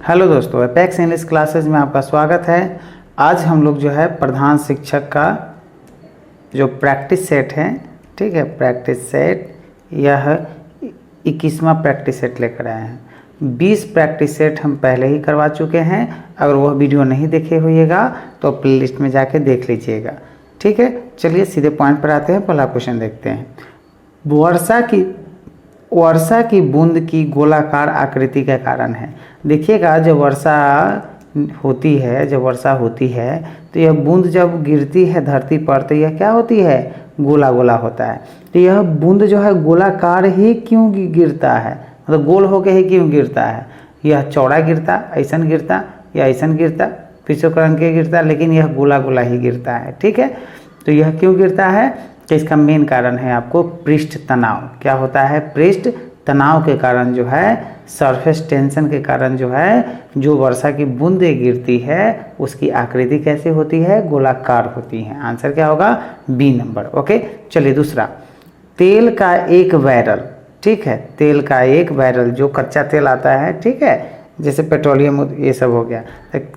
Hello दोस्तों, apex English classes में आपका स्वागत है। आज हम लोग जो है प्रधान शिक्षक का जो प्रैक्टिस सेट है, ठीक है, प्रैक्टिस सेट, यह 21वां प्रैक्टिस सेट लेकर आए हैं। 20 प्रैक्टिस सेट हम पहले ही करवा चुके हैं। अगर वह वीडियो नहीं देखे होइएगा तो प्लेलिस्ट में जाके देख लीजिएगा, ठीक है। चलिए सीधे पॉइंट पर आते हैं। पहला क्वेश्चन देखते हैं। वर्षा की बूंद की गोलाकार आकृति का कारण है। देखिएगा, जब वर्षा होती है तो यह बूंद जब गिरती है धरती पर तो यह क्या होती है, गोला गोला होता है। तो यह बूंद जो है गोलाकार ही क्यों गिरता है, मतलब गोल होके ही क्यों गिरता है। यह चौड़ा गिरता, ऐसन गिरता या ऐसन गिरता, पीछे क्रम के गिरता, लेकिन यह गोला गोला ही गिरता है, ठीक है। तो यह क्यों गिरता है, तो इसका मेन कारण है आपको पृष्ठ तनाव। क्या होता है, पृष्ठ तनाव के कारण जो है, सरफेस टेंशन के कारण जो है, जो वर्षा की बूंदें गिरती है उसकी आकृति कैसी होती है, गोलाकार होती है। आंसर क्या होगा, बी नंबर। ओके, चलिए दूसरा, तेल का एक बैरल, ठीक है, तेल का एक बैरल, जो कच्चा तेल आता है, ठीक है, जैसे पेट्रोलियम ये सब हो गया।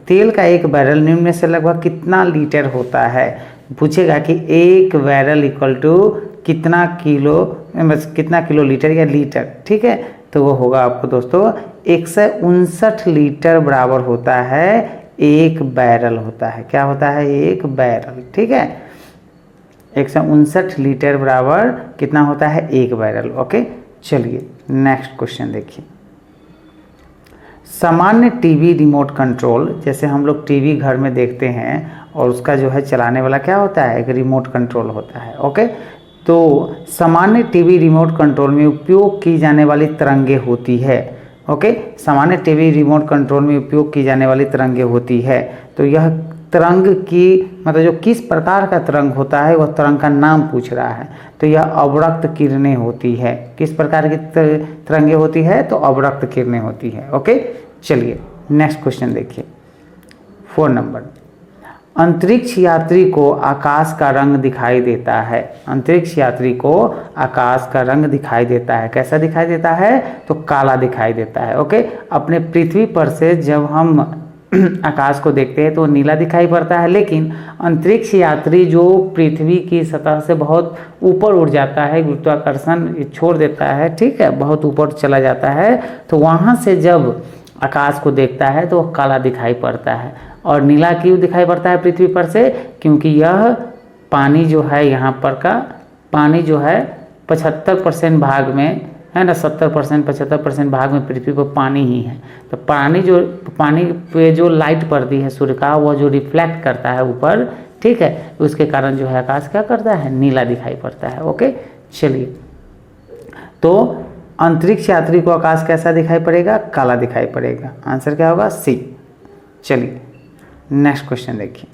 तेल का एक बैरल निम्न में से लगभग कितना लीटर होता है। पूछेगा कि एक बैरल इक्वल टू कितना किलो लीटर या लीटर, ठीक है। तो वो होगा आपको दोस्तों 159 लीटर बराबर होता है एक बैरल होता है। क्या होता है, एक बैरल, ठीक है। 159 लीटर बराबर कितना होता है, एक बैरल। ओके, चलिए नेक्स्ट क्वेश्चन देखिए। सामान्य टीवी रिमोट कंट्रोल, जैसे हम लोग टीवी घर में देखते हैं और उसका जो है चलाने वाला क्या होता है, एक रिमोट कंट्रोल होता है। ओके, तो सामान्य टीवी रिमोट कंट्रोल में उपयोग की जाने वाली तरंगे होती है। ओके, सामान्य टीवी रिमोट कंट्रोल में उपयोग की जाने वाली तरंगे होती है। तो यह तरंग की मतलब जो किस प्रकार का तरंग होता है, वह तरंग का नाम पूछ रहा है। तो यह अवरक्त किरणें होती है। किस प्रकार की तरंगे होती है, तो अवरक्त किरणें होती है। ओके, चलिए नेक्स्ट क्वेश्चन देखिए, 4 नंबर। अंतरिक्ष यात्री को आकाश का रंग दिखाई देता है। अंतरिक्ष यात्री को आकाश का रंग दिखाई देता है। कैसा दिखाई देता है, तो काला दिखाई देता है। ओके, अपने पृथ्वी पर से जब हम आकाश को देखते हैं तो नीला दिखाई पड़ता है, लेकिन अंतरिक्ष यात्री जो पृथ्वी की सतह से बहुत ऊपर उड़ जाता है, गुरुत्वाकर्षण छोड़ देता है, ठीक है, बहुत ऊपर चला जाता है, तो वहाँ से जब आकाश को देखता है तो वह काला दिखाई पड़ता है। और नीला क्यों दिखाई पड़ता है पृथ्वी पर से, क्योंकि यह पानी जो है, यहाँ पर का पानी जो है 75% भाग में है ना, 70% 75% भाग में पृथ्वी पर पानी ही है। तो पानी पे जो लाइट पड़ती है सूर्य का, वह जो रिफ्लेक्ट करता है ऊपर, ठीक है, उसके कारण जो है आकाश क्या करता है, नीला दिखाई पड़ता है। ओके, चलिए, तो अंतरिक्ष यात्री को आकाश कैसा दिखाई पड़ेगा, काला दिखाई पड़ेगा। आंसर क्या होगा, सी। चलिए नेक्स्ट क्वेश्चन देखिए।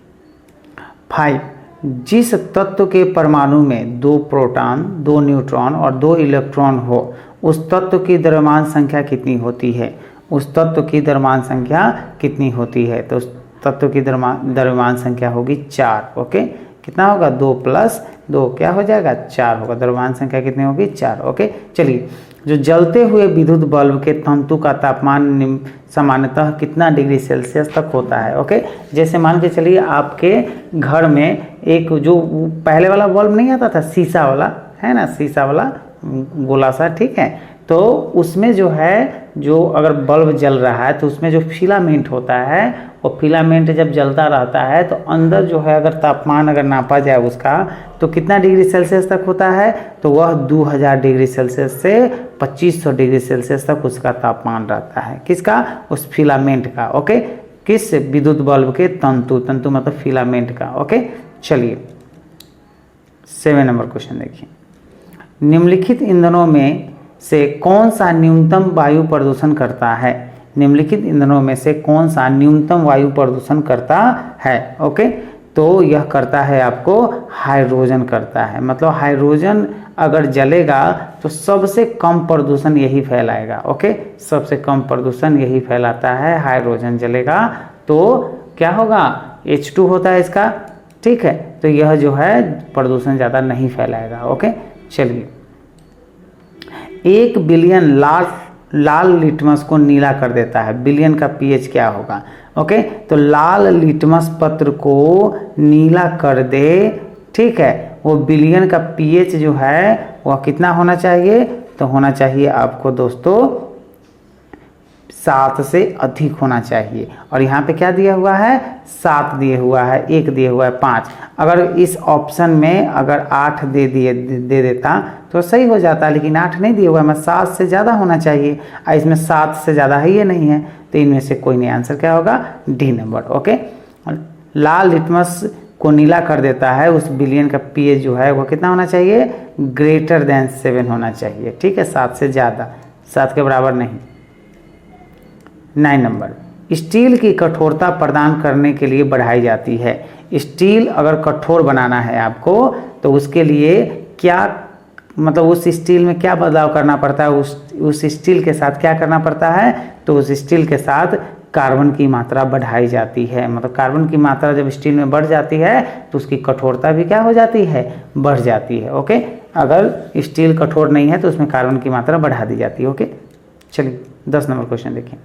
5, जिस तत्व के परमाणु में 2 प्रोटॉन 2 न्यूट्रॉन और 2 इलेक्ट्रॉन हो, उस तत्व की द्रव्यमान संख्या कितनी होती है। उस तत्व की द्रव्यमान संख्या कितनी होती है, तो उस तत्व की द्रव्यमान संख्या होगी 4। ओके, कितना होगा, 2 + 2 क्या हो जाएगा, 4 होगा। द्रव्यमान संख्या कितनी होगी, 4। ओके, चलिए, जो जलते हुए विद्युत बल्ब के तंतु का तापमान सामान्यतः कितना डिग्री सेल्सियस तक होता है। ओके, जैसे मान के चलिए आपके घर में एक जो पहले वाला बल्ब नहीं आता था, शीशा वाला, है ना, शीशा वाला गोला सा, ठीक है, तो उसमें जो है, जो अगर बल्ब जल रहा है तो उसमें जो फिलामेंट होता है, वो फिलामेंट जब जलता रहता है तो अंदर जो है अगर तापमान अगर नापा जाए उसका, तो कितना डिग्री सेल्सियस तक होता है, तो वह 2000 डिग्री सेल्सियस से 2500 डिग्री सेल्सियस तक उसका तापमान रहता है। किसका, उस फिलामेंट का। ओके, किस विद्युत बल्ब के तंतु मतलब फिलामेंट का। ओके, चलिए 7 नंबर क्वेश्चन देखिए। निम्नलिखित ईंधनों में से कौन सा न्यूनतम वायु प्रदूषण करता है। निम्नलिखित ईंधनों में से कौन सा न्यूनतम वायु प्रदूषण करता है। ओके, तो यह करता है आपको हाइड्रोजन करता है। मतलब हाइड्रोजन अगर जलेगा तो सबसे कम प्रदूषण यही फैलाएगा। ओके, सबसे कम प्रदूषण यही फैलाता है, हाइड्रोजन जलेगा तो क्या होगा, H2 होता है इसका, ठीक है, तो यह जो है प्रदूषण ज़्यादा नहीं फैलाएगा। ओके, चलिए, 1 बिलियन लाल लिटमस को नीला कर देता है, विलयन का पीएच क्या होगा? ओके, तो लाल लिटमस पत्र को नीला कर दे, ठीक है, वो विलयन का पीएच जो है वह कितना होना चाहिए? तो होना चाहिए आपको दोस्तों 7 से अधिक होना चाहिए। और यहाँ पे क्या दिया हुआ है? 7 दिए हुआ है, 1 दिए हुआ है 5। अगर इस ऑप्शन में अगर 8 दे देता तो सही हो जाता, लेकिन 8 नहीं दिया हुआ है, मैं 7 से ज़्यादा होना चाहिए, और इसमें 7 से ज़्यादा है ये नहीं है, तो इनमें से कोई नहीं। आंसर क्या होगा? D number. ओके, लाल लिटमस को नीला कर देता है, उस विलयन का पीएच जो है वो कितना होना चाहिए? ग्रेटर देन 7 होना चाहिए, ठीक है, 7 से ज़्यादा, 7 के बराबर नहीं। 9 नंबर, स्टील की कठोरता प्रदान करने के लिए बढ़ाई जाती है। स्टील अगर कठोर बनाना है आपको तो उसके लिए क्या, मतलब उस स्टील में क्या बदलाव करना पड़ता है? उस स्टील के साथ क्या करना पड़ता है? तो उस स्टील के साथ कार्बन की मात्रा बढ़ाई जाती है। मतलब कार्बन की मात्रा जब स्टील में बढ़ जाती है तो उसकी कठोरता भी क्या हो जाती है? बढ़ जाती है। ओके, अगर स्टील कठोर नहीं है तो उसमें कार्बन की मात्रा बढ़ा दी जाती है। ओके, चलिए 10 नंबर क्वेश्चन देखिए।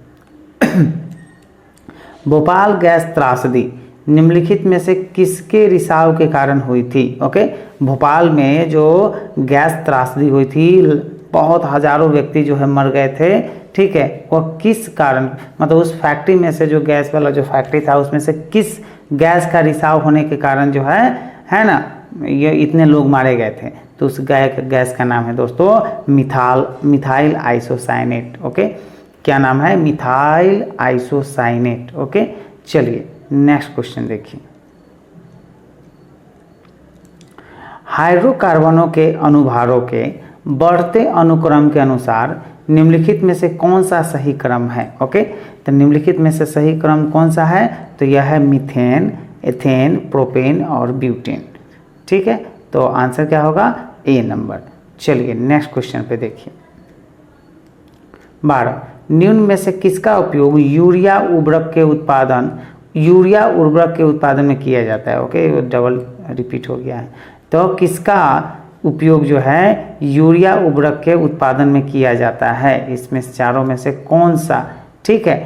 भोपाल गैस त्रासदी निम्नलिखित में से किसके रिसाव के कारण हुई थी? ओके, भोपाल में जो गैस त्रासदी हुई थी, बहुत हजारों व्यक्ति जो है मर गए थे, ठीक है, वह किस कारण, मतलब उस फैक्ट्री में से, जो गैस वाला जो फैक्ट्री था उसमें से किस गैस का रिसाव होने के कारण जो है ना, ये इतने लोग मारे गए थे? तो उस गैस का नाम है दोस्तों मिथाइल आइसोसाइनेट। ओके, क्या नाम है? Methyl isocyanate. ओके, चलिए नेक्स्ट क्वेश्चन देखिए। हाइड्रोकार्बनों के अनुभारों के बढ़ते अनुक्रम के अनुसार निम्नलिखित में से कौन सा सही क्रम है? ओके, तो निम्नलिखित में से सही क्रम कौन सा है? तो यह है मीथेन, एथेन, प्रोपेन और ब्यूटेन, ठीक है, तो आंसर क्या होगा? ए नंबर। चलिए नेक्स्ट क्वेश्चन पे देखिए। 12, निम्न में से किसका उपयोग यूरिया उर्वरक के उत्पादन में किया जाता है? ओके, डबल रिपीट हो गया है। तो किसका उपयोग जो है यूरिया उर्वरक के उत्पादन में किया जाता है? इसमें चारों में से कौन सा, ठीक है,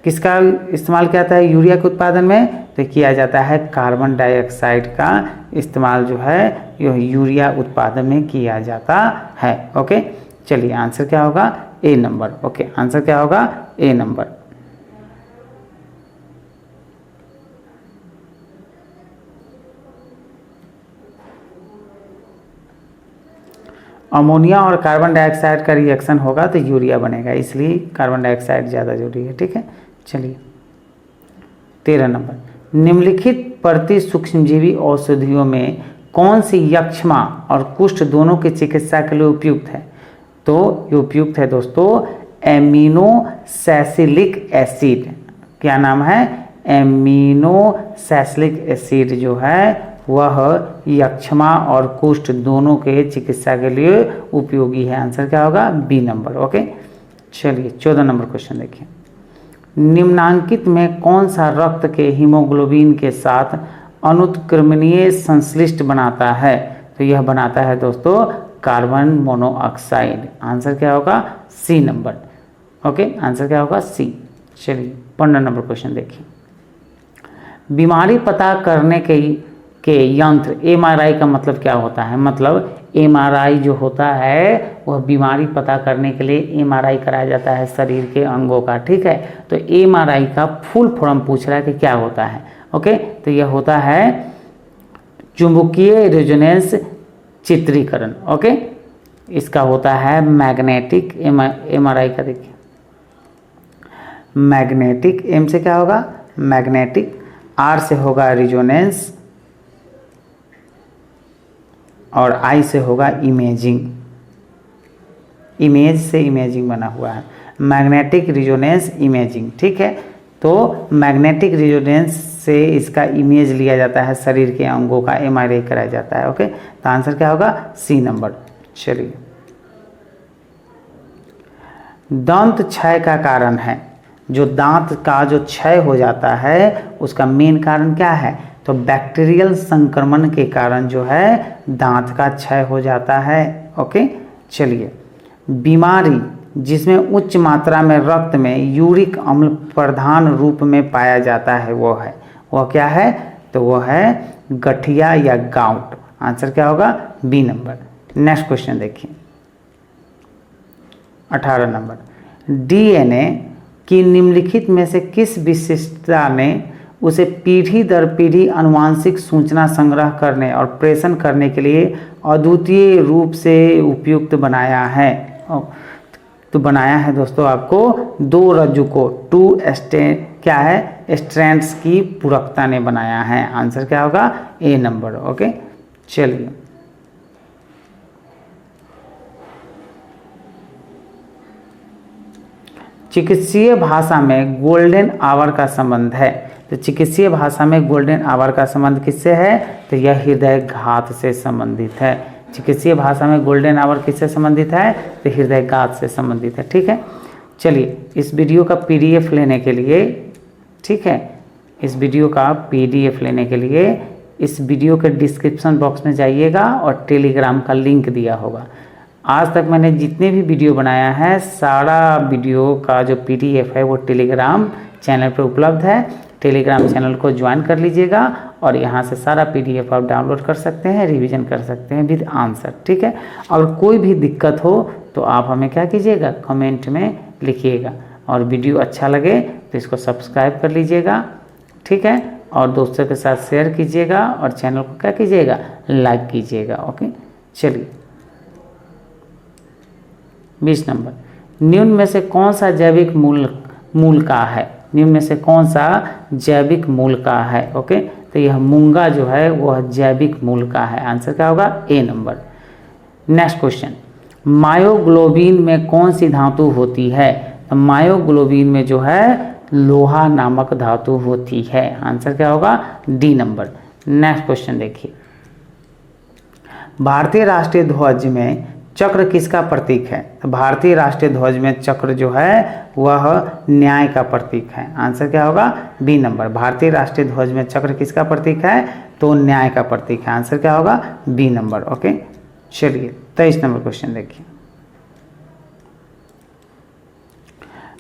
किसका इस्तेमाल किया जाता है यूरिया के उत्पादन में? तो किया जाता है कार्बन डाइऑक्साइड का इस्तेमाल जो है यूरिया उत्पादन में किया जाता है। ओके, चलिए आंसर क्या होगा? ए नंबर। ओके, आंसर क्या होगा? ए नंबर। अमोनिया और कार्बन डाइऑक्साइड का रिएक्शन होगा तो यूरिया बनेगा, इसलिए कार्बन डाइऑक्साइड ज़्यादा जरूरी है, ठीक है। चलिए 13 नंबर, निम्नलिखित प्रति सूक्ष्मजीवी औषधियों में कौन सी यक्ष्मा और कुष्ठ दोनों की चिकित्सा के लिए उपयुक्त है? तो ये उपयुक्त है दोस्तों एमिनोसैसिलिक एसिड। क्या नाम है? एमिनोसैसिलिक एसिड जो है वह यक्ष्मा और कुष्ठ दोनों के चिकित्सा के लिए उपयोगी है। आंसर क्या होगा? B number. ओके, चलिए 14 नंबर क्वेश्चन देखिए। निम्नांकित में कौन सा रक्त के हीमोग्लोबिन के साथ अनुत्क्रमणीय संश्लिष्ट बनाता है? तो यह बनाता है दोस्तों कार्बन मोनोऑक्साइड। आंसर क्या होगा? C number. ओके, आंसर क्या होगा? सी। चलिए 15 नंबर क्वेश्चन देखिए। बीमारी पता करने के यंत्र एमआरआई का मतलब क्या होता है? मतलब एमआरआई जो होता है वह बीमारी पता करने के लिए एमआरआई कराया जाता है शरीर के अंगों का, ठीक है। तो एमआरआई का फुल फॉर्म पूछ रहा है कि क्या होता है। ओके, तो यह होता है चुंबकीय रेजोनेंस चित्रीकरण। ओके, इसका होता है मैग्नेटिक एमआरआई का देखिए मैग्नेटिक, एम से क्या होगा? मैग्नेटिक, आर से होगा रिजोनेंस और आई से होगा इमेजिंग। इमेज से इमेजिंग बना हुआ है, मैग्नेटिक रिजोनेंस इमेजिंग, ठीक है। तो मैग्नेटिक रिजोनेंस से इसका इमेज लिया जाता है, शरीर के अंगों का एमआरआई कराया जाता है। ओके, तो आंसर क्या होगा? C number. चलिए, दंत क्षय का कारण है, जो दांत का जो क्षय हो जाता है उसका मेन कारण क्या है? तो बैक्टीरियल संक्रमण के कारण जो है दांत का क्षय हो जाता है। ओके, चलिए, बीमारी जिसमें उच्च मात्रा में रक्त में यूरिक अम्ल प्रधान रूप में पाया जाता है वो क्या है? तो वो है गठिया या गाउट। आंसर क्या होगा? B number. नेक्स्ट क्वेश्चन देखिए 18 नंबर, डीएनए की निम्नलिखित में से किस विशिष्टता ने उसे पीढ़ी दर पीढ़ी आनुवांशिक सूचना संग्रह करने और प्रेषण करने के लिए अद्वितीय रूप से उपयुक्त बनाया है? तो बनाया है दोस्तों आपको दो रज्जु को क्या है? स्ट्रैंड्स की पूरकता ने बनाया है। आंसर क्या होगा? ए नंबर। ओके, चलिए चिकित्सीय भाषा में गोल्डन आवर का संबंध है। तो चिकित्सीय भाषा में गोल्डन आवर का संबंध किससे है? तो यह हृदय घात से संबंधित है। चिकित्सीय भाषा में गोल्डन आवर किससे संबंधित है? तो हृदय घात से संबंधित है। ठीक है, चलिए इस वीडियो का पीडीएफ लेने के लिए, ठीक है, इस वीडियो का पीडीएफ लेने के लिए इस वीडियो के डिस्क्रिप्शन बॉक्स में जाइएगा और टेलीग्राम का लिंक दिया होगा। आज तक मैंने जितने भी वीडियो बनाया है सारा वीडियो का जो पीडीएफ है वो टेलीग्राम चैनल पर उपलब्ध है। टेलीग्राम चैनल को ज्वाइन कर लीजिएगा और यहाँ से सारा पीडीएफ आप डाउनलोड कर सकते हैं, रिवीजन कर सकते हैं विद आंसर। ठीक है, अगर कोई भी दिक्कत हो तो आप हमें क्या कीजिएगा? कमेंट में लिखिएगा। और वीडियो अच्छा लगे तो इसको सब्सक्राइब कर लीजिएगा। ठीक है, और दोस्तों के साथ शेयर कीजिएगा और चैनल को क्या कीजिएगा? लाइक कीजिएगा। ओके, चलिए 20 नंबर, निम्न में से कौन सा जैविक मूल का है? निम्न में से कौन सा जैविक मूल का है? ओके, तो यह मूंगा जो है वह जैविक मूल का है। आंसर क्या होगा? ए नंबर। नेक्स्ट क्वेश्चन, मायोग्लोबिन में कौन सी धातु होती है? तो मायोग्लोबिन में जो है लोहा नामक धातु होती है। आंसर क्या होगा? D number. नेक्स्ट क्वेश्चन देखिए, भारतीय राष्ट्रीय ध्वज में चक्र किसका प्रतीक है? तो भारतीय राष्ट्रीय ध्वज में चक्र जो है वह न्याय का प्रतीक है। आंसर क्या होगा? B number. भारतीय राष्ट्रीय ध्वज में चक्र किसका प्रतीक है? तो न्याय का प्रतीक है। आंसर क्या होगा? B number. ओके, चलिए 23 नंबर क्वेश्चन देखिए,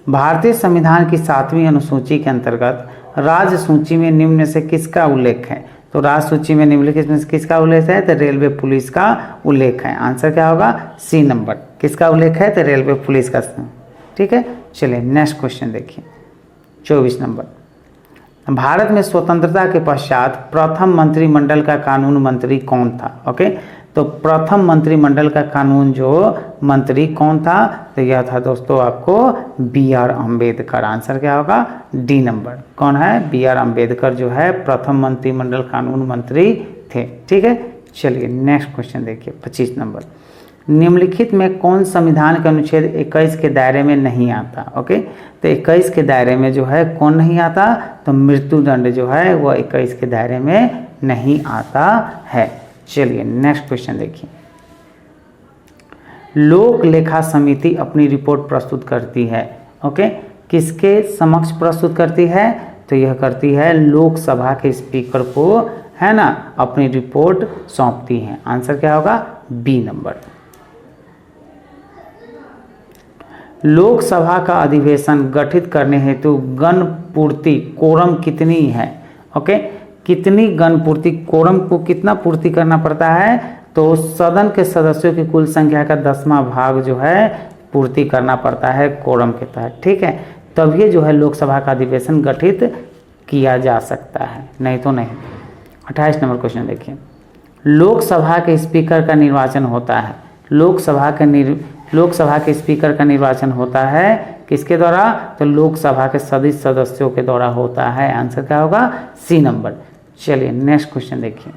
भारतीय संविधान की 7वीं अनुसूची के अंतर्गत राज्य सूची में निम्न में से किसका उल्लेख है? तो राज्य सूची में निम्नलिखित में से किसका उल्लेख है? तो रेलवे पुलिस का उल्लेख है। आंसर क्या होगा? C number. किसका उल्लेख है? तो रेलवे पुलिस का। ठीक है, चलिए नेक्स्ट क्वेश्चन देखिए 24 नंबर, भारत में स्वतंत्रता के पश्चात प्रथम मंत्रिमंडल का कानून मंत्री कौन था? ओके, तो प्रथम मंत्रिमंडल का कानून जो मंत्री कौन था? तो यह था दोस्तों आपको बी आर अम्बेडकर। आंसर क्या होगा? D number. कौन है? बी आर अम्बेडकर जो है प्रथम मंत्रिमंडल कानून मंत्री थे। ठीक है, चलिए नेक्स्ट क्वेश्चन देखिए 25 नंबर, निम्नलिखित में कौन संविधान के अनुच्छेद 21 के दायरे में नहीं आता? ओके, तो 21 के दायरे में जो है कौन नहीं आता? तो मृत्युदंड जो है वह 21 के दायरे में नहीं आता है। चलिए नेक्स्ट क्वेश्चन देखिए, लोक लेखा समिति अपनी रिपोर्ट प्रस्तुत करती है। ओके, किसके समक्ष प्रस्तुत करती है? तो यह करती है लोकसभा के स्पीकर को, है ना, अपनी रिपोर्ट सौंपती है। आंसर क्या होगा? B number. लोकसभा का अधिवेशन गठित करने हेतु गण पूर्ति कोरम कितनी है? ओके, कितनी गण पूर्ति, कोरम को कितना पूर्ति करना पड़ता है? तो सदन के सदस्यों की कुल संख्या का 10वां भाग जो है पूर्ति करना पड़ता है कोरम के तहत। ठीक है, तब ये जो है लोकसभा का अधिवेशन गठित किया जा सकता है, नहीं तो नहीं। 28 नंबर क्वेश्चन देखिए, लोकसभा के स्पीकर का निर्वाचन होता है। लोकसभा के स्पीकर का निर्वाचन होता है किसके द्वारा? तो लोकसभा के सभी सदस्यों के द्वारा होता है। आंसर क्या होगा? C number. चलिए नेक्स्ट क्वेश्चन देखिए,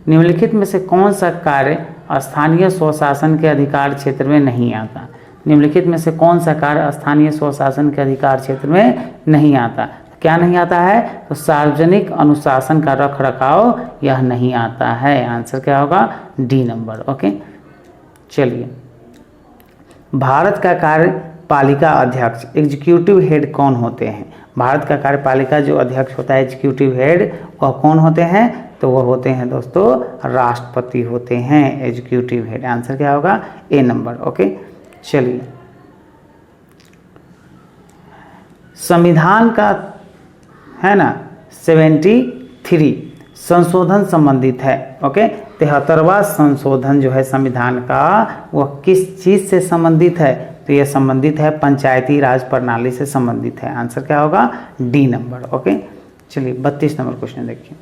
निम्नलिखित में से कौन सा कार्य स्थानीय स्वशासन के अधिकार क्षेत्र में नहीं आता? निम्नलिखित में से कौन सा कार्य स्थानीय स्वशासन के अधिकार क्षेत्र में नहीं आता? क्या नहीं आता है? तो सार्वजनिक अनुशासन का रख रखाव यह नहीं आता है। आंसर क्या होगा? D number. ओके, चलिए, भारत का कार्यपालिका अध्यक्ष एग्जीक्यूटिव हेड कौन होते हैं? भारत का कार्यपालिका जो अध्यक्ष होता है एग्जीक्यूटिव हेड, वह कौन होते हैं? तो वह होते हैं दोस्तों राष्ट्रपति होते हैं एग्जीक्यूटिव हेड। आंसर क्या होगा? ए नंबर। ओके, चलिए संविधान का है ना 73 संशोधन संबंधित है। ओके, 73वां संशोधन जो है संविधान का वह किस चीज़ से संबंधित है? तो यह संबंधित है पंचायती राज प्रणाली से संबंधित है। आंसर क्या होगा? D number. ओके, चलिए 32 नंबर क्वेश्चन देखिए।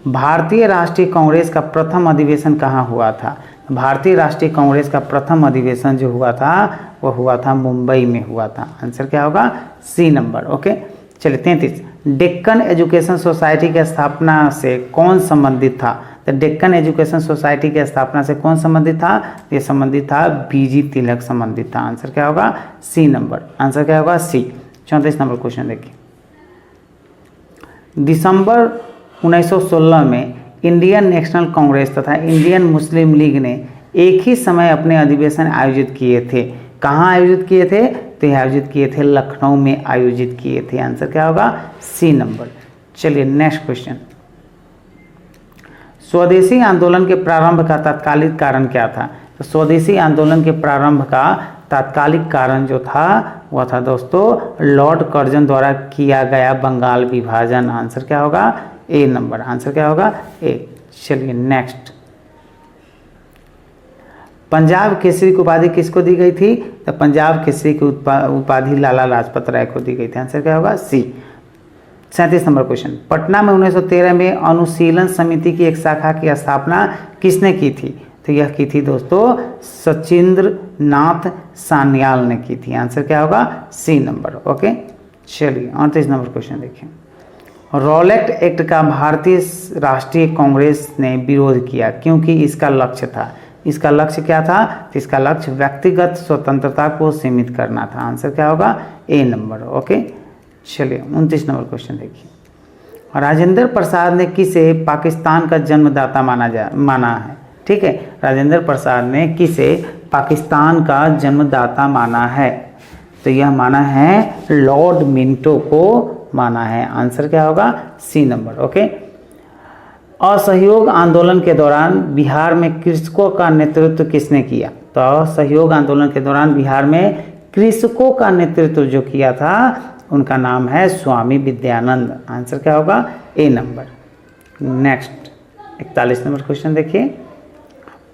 भारतीय राष्ट्रीय कांग्रेस का प्रथम अधिवेशन कहाँ हुआ था? भारतीय राष्ट्रीय कांग्रेस का प्रथम अधिवेशन जो हुआ था वह हुआ था मुंबई में हुआ था। आंसर क्या होगा? C number. ओके, चलिए 33, डेक्कन एजुकेशन सोसाइटी की स्थापना से कौन संबंधित था? तो डेक्कन एजुकेशन सोसाइटी की स्थापना से कौन संबंधित था? ये संबंधित था बीजी तिलक संबंधित था। आंसर क्या होगा? C number. आंसर क्या होगा? सी। 34 नंबर क्वेश्चन देखिए। दिसंबर 1916 में इंडियन नेशनल कांग्रेस तथा इंडियन मुस्लिम लीग ने एक ही समय अपने अधिवेशन आयोजित किए थे। कहाँ आयोजित किए थे? तो ये आयोजित किए थे लखनऊ में आयोजित किए थे। आंसर क्या होगा? C number. चलिए नेक्स्ट क्वेश्चन। स्वदेशी आंदोलन के प्रारंभ का तात्कालिक कारण क्या था? तो स्वदेशी आंदोलन के प्रारंभ का तात्कालिक कारण जो था वह था दोस्तों लॉर्ड कर्जन द्वारा किया गया बंगाल विभाजन। आंसर क्या होगा? ए नंबर। आंसर क्या होगा? ए। चलिए नेक्स्ट। पंजाब केसरी की उपाधि किसको दी गई थी? तो पंजाब केसरी की उपाधि लाला लाजपत राय को दी गई थी। आंसर क्या होगा? सी। 37 नंबर क्वेश्चन। पटना में 1913 में अनुशीलन समिति की एक शाखा की स्थापना किसने की थी? तो यह की थी दोस्तों सचिंद्र नाथ सान्याल ने की थी। आंसर क्या होगा? C number. ओके, चलिए 38 नंबर क्वेश्चन देखिए। रॉलेट एक्ट का भारतीय राष्ट्रीय कांग्रेस ने विरोध किया क्योंकि इसका लक्ष्य था। इसका लक्ष्य क्या था? तो इसका लक्ष्य व्यक्तिगत स्वतंत्रता को सीमित करना था। आंसर क्या होगा? ए नंबर। ओके, चलिए 29 नंबर क्वेश्चन देखिए। राजेंद्र प्रसाद ने किसे पाकिस्तान का जन्मदाता माना है? ठीक है, राजेंद्र प्रसाद ने किसे पाकिस्तान का जन्मदाता माना है? तो यह माना है लॉर्ड मिंटो को माना है। आंसर क्या होगा? C number. ओके, असहयोग आंदोलन के दौरान बिहार में कृषकों का नेतृत्व किसने किया? तो असहयोग आंदोलन के दौरान बिहार में कृषकों का नेतृत्व जो किया था उनका नाम है स्वामी विद्यानंद। आंसर क्या होगा? ए नंबर। नेक्स्ट 41 नंबर क्वेश्चन देखिए।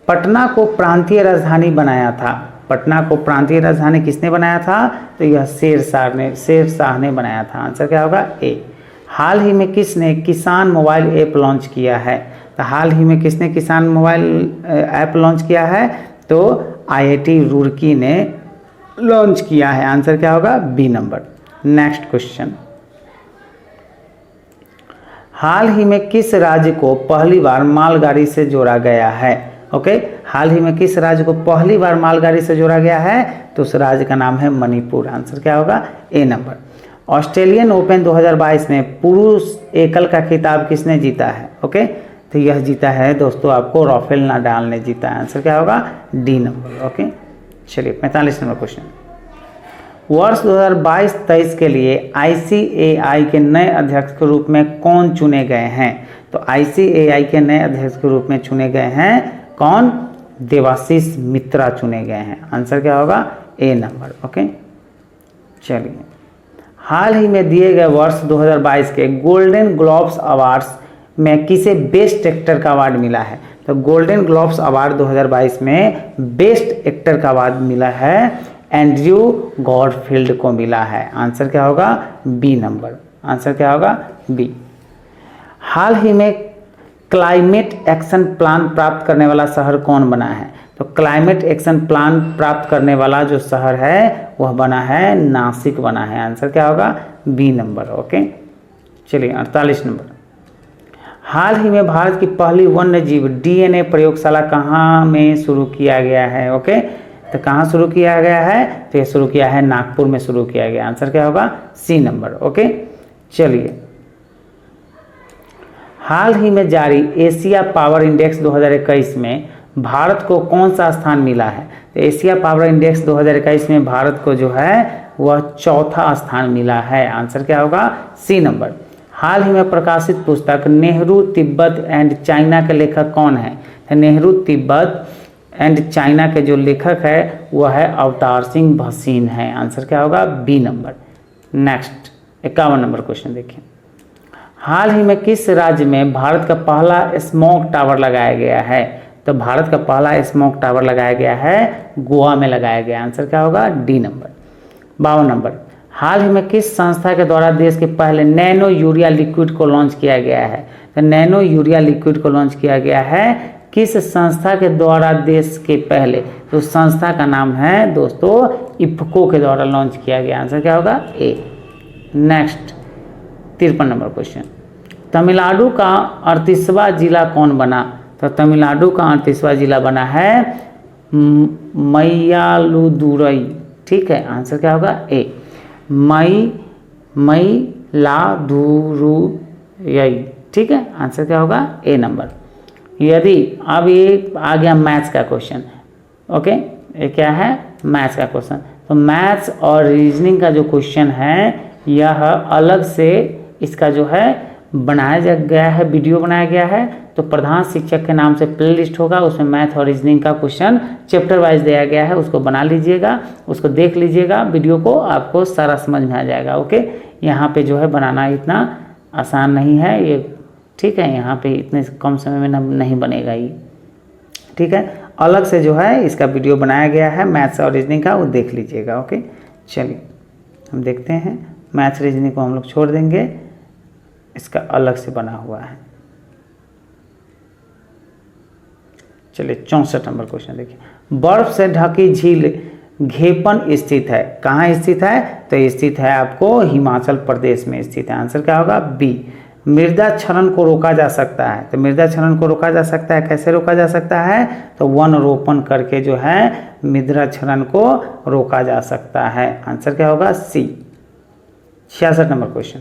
पटना को प्रांतीय राजधानी बनाया था। पटना को प्रांतीय राजधानी किसने बनाया था? तो यह शेर शाह ने बनाया था। आंसर क्या होगा? ए। हाल ही में किसने किसान मोबाइल ऐप लॉन्च किया है? तो हाल ही में किसने किसान मोबाइल ऐप लॉन्च किया है? तो IIT रुड़की ने लॉन्च किया है। आंसर क्या होगा? B number. Next question. हाल ही में किस राज्य को पहली बार मालगाड़ी से जोड़ा गया है? ओके, हाल ही में किस राज्य को पहली बार मालगाड़ी से जोड़ा गया है? तो उस राज्य का नाम है मणिपुर। आंसर क्या होगा? ए नंबर। ऑस्ट्रेलियन ओपन 2022 में पुरुष एकल का खिताब किसने जीता है? ओके, तो यह जीता है दोस्तों आपको राफेल नाडाल ने जीता है। आंसर क्या होगा? D number. ओके, चलिए 45 नंबर क्वेश्चन। वर्ष 2022-23 के लिए ICAI के नए अध्यक्ष के रूप में कौन चुने गए हैं? तो ICAI के नए अध्यक्ष के रूप में चुने गए हैं कौन? देवाशीष मित्रा चुने गए हैं। आंसर क्या होगा? ए नंबर। ओके, चलिए हाल ही में दिए गए वर्ष 2022 के गोल्डन ग्लोब्स अवार्ड्स में किसे बेस्ट एक्टर का अवार्ड मिला है? तो गोल्डन ग्लोब्स अवार्ड 2022 में बेस्ट एक्टर का अवार्ड मिला है एंड्रयू गॉडफील्ड को मिला है। आंसर क्या होगा? B number. आंसर क्या होगा? बी। हाल ही में क्लाइमेट एक्शन प्लान प्राप्त करने वाला शहर कौन बना है? तो क्लाइमेट एक्शन प्लान प्राप्त करने वाला जो शहर है वह बना है नासिक बना है। आंसर क्या होगा? B number. ओके, चलिए 48 नंबर। हाल ही में भारत की पहली वन्यजीव DNA प्रयोगशाला कहाँ में शुरू किया गया है? ओके, तो कहाँ शुरू किया गया है? तो ये शुरू किया है नागपुर में शुरू किया गया। आंसर क्या होगा? C number. ओके, चलिए हाल ही में जारी एशिया पावर इंडेक्स 2021 में भारत को कौन सा स्थान मिला है? तो एशिया पावर इंडेक्स 2021 में भारत को जो है वह चौथा स्थान मिला है। आंसर क्या होगा? C number. हाल ही में प्रकाशित पुस्तक नेहरू तिब्बत एंड चाइना के लेखक कौन है? तो नेहरू तिब्बत एंड चाइना के जो लेखक है वह है अवतार सिंह भसीन है। आंसर क्या होगा? B number. Next 51 number question देखिए, हाल ही में किस राज्य में भारत का पहला स्मोक टावर लगाया गया है? तो भारत का पहला स्मोक टावर लगाया गया है गोवा में लगाया गया। आंसर क्या होगा? D number. 52 नंबर, हाल ही में किस संस्था के द्वारा देश के पहले नैनो यूरिया लिक्विड को लॉन्च किया गया है? तो नैनो यूरिया लिक्विड को लॉन्च किया गया है किस संस्था के द्वारा देश के पहले? तो संस्था का नाम है दोस्तों इफ्को के द्वारा लॉन्च किया गया। आंसर क्या होगा? ए। नेक्स्ट 53 नंबर क्वेश्चन, तमिलनाडु का 38वां जिला कौन बना? तो तमिलनाडु का 38वां जिला बना है मय्यालुदुरई। ठीक है, आंसर क्या होगा? ए। मय्यालुदुरई। ठीक है, आंसर क्या होगा? ए नंबर। यदि अब ये आ गया मैथ्स का क्वेश्चन, ओके, ये क्या है? मैथ्स का क्वेश्चन। तो मैथ्स और रीजनिंग का जो क्वेश्चन है यह अलग से इसका जो है बनाया गया है, वीडियो बनाया गया है। तो प्रधान शिक्षक के नाम से प्लेलिस्ट होगा, उसमें मैथ और रीजनिंग का क्वेश्चन चैप्टर वाइज दिया गया है, उसको बना लीजिएगा, उसको देख लीजिएगा वीडियो को, आपको सारा समझ में आ जाएगा। ओके, यहाँ पे जो है बनाना इतना आसान नहीं है ये, ठीक है, यहाँ पे इतने कम समय में नहीं बनेगा ये, ठीक है। अलग से जो है इसका वीडियो बनाया गया है मैथ्स और रीजनिंग का, वो देख लीजिएगा। ओके, चलिए हम देखते हैं, मैथ्स रीजनिंग को हम लोग छोड़ देंगे, इसका अलग से बना हुआ है। चलिए 64 नंबर क्वेश्चन देखिए, बर्फ से ढकी झील घेपन स्थित है, कहाँ स्थित है? तो स्थित है आपको हिमाचल प्रदेश में स्थित है। आंसर क्या होगा? बी। मृदा क्षरण को रोका जा सकता है, तो मृदा क्षरण को रोका जा सकता है, कैसे रोका जा सकता है? तो वन रोपण करके जो है मृदा क्षरण को रोका जा सकता है। आंसर क्या होगा? सी। 66 नंबर क्वेश्चन,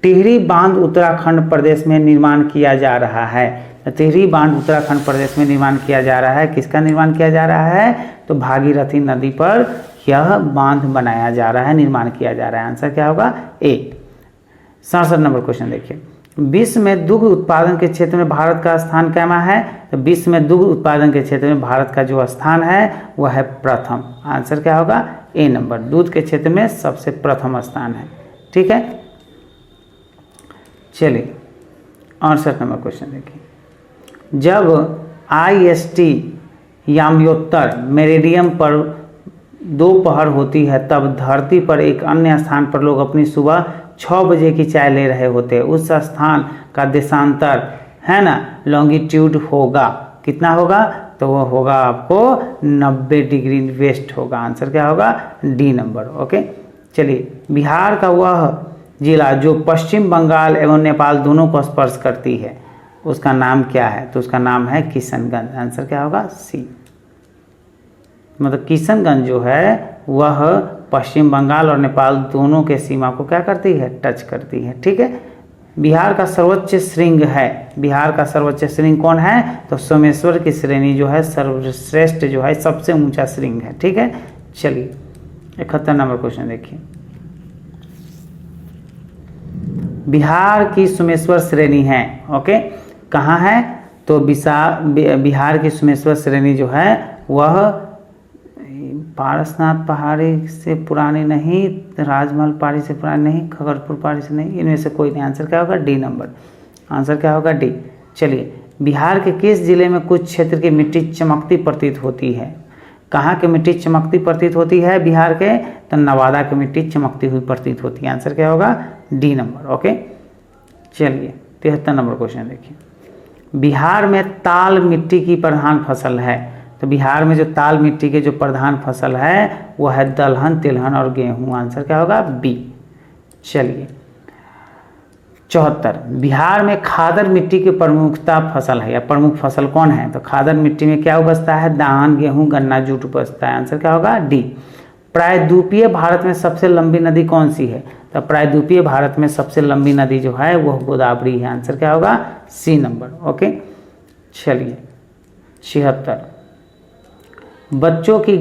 टिहरी बांध उत्तराखंड प्रदेश में निर्माण किया जा रहा है। टिहरी बांध उत्तराखंड प्रदेश में निर्माण किया जा रहा है, किसका निर्माण किया जा रहा है? तो भागीरथी नदी पर यह बांध बनाया जा रहा है, निर्माण किया जा रहा है। आंसर क्या होगा? ए। 67 नंबर क्वेश्चन देखिए, विश्व में दुग्ध उत्पादन के क्षेत्र में भारत का स्थान कैमा है? तो विश्व में दुग्ध उत्पादन के क्षेत्र में भारत का जो स्थान है वह है प्रथम। आंसर क्या होगा? ए नंबर, दूध के क्षेत्र में सबसे प्रथम स्थान है। ठीक है, चलिए 68 नंबर क्वेश्चन देखिए, जब IST याम्योत्तर मेरिडियम पर दोपहर होती है तब धरती पर एक अन्य स्थान पर लोग अपनी सुबह 6 बजे की चाय ले रहे होते हैं, उस स्थान का देशांतर है ना लॉन्गिट्यूड होगा, कितना होगा? तो वो होगा आपको 90 डिग्री वेस्ट होगा। आंसर क्या होगा? D number. ओके, चलिए बिहार का वह जिला जो पश्चिम बंगाल एवं नेपाल दोनों को स्पर्श करती है, उसका नाम क्या है? तो उसका नाम है किशनगंज। आंसर क्या होगा? सी। मतलब किशनगंज जो है वह पश्चिम बंगाल और नेपाल दोनों के सीमा को क्या करती है? टच करती है। ठीक है, बिहार का सर्वोच्च श्रृंग है, बिहार का सर्वोच्च श्रृंग कौन है? तो सोमेश्वर की श्रेणी जो है सर्वश्रेष्ठ जो है सबसे ऊंचा श्रृंग है। ठीक है, चलिए 71 नंबर क्वेश्चन देखिए, बिहार की सोमेश्वर श्रेणी है, ओके, कहाँ है? तो बिहार की सोमेश्वर श्रेणी जो है वह पारसनाथ पहाड़ी से पुरानी नहीं, राजमहल पहाड़ी से पुरानी नहीं, खगरपुर पहाड़ी से नहीं, इनमें से कोई नहीं। आंसर क्या होगा? D number. आंसर क्या होगा? डी। चलिए, बिहार के किस जिले में कुछ क्षेत्र की मिट्टी चमकती प्रतीत होती है? कहाँ की मिट्टी चमकती प्रतीत होती है बिहार के? तो नवादा की मिट्टी चमकती हुई प्रतीत होती है। आंसर क्या होगा? D number. ओके, चलिए 73 नंबर क्वेश्चन देखिए, बिहार में ताल मिट्टी की प्रधान फसल है, तो बिहार में जो ताल मिट्टी के जो प्रधान फसल है वो है दलहन, तिलहन और गेहूं। आंसर क्या होगा? बी। चलिए 74, बिहार में खादर मिट्टी की प्रमुखता फसल है या प्रमुख फसल कौन है? तो खादर मिट्टी में क्या उपजता है? धान, गेहूं, गन्ना, जूट उपजता है। आंसर क्या होगा? डी। प्रायद्वीपीय भारत में सबसे लंबी नदी कौन सी है? तो प्रायद्वीपीय भारत में सबसे लंबी नदी जो है वह गोदावरी है। आंसर क्या होगा? C number. ओके, चलिए 76, बच्चों की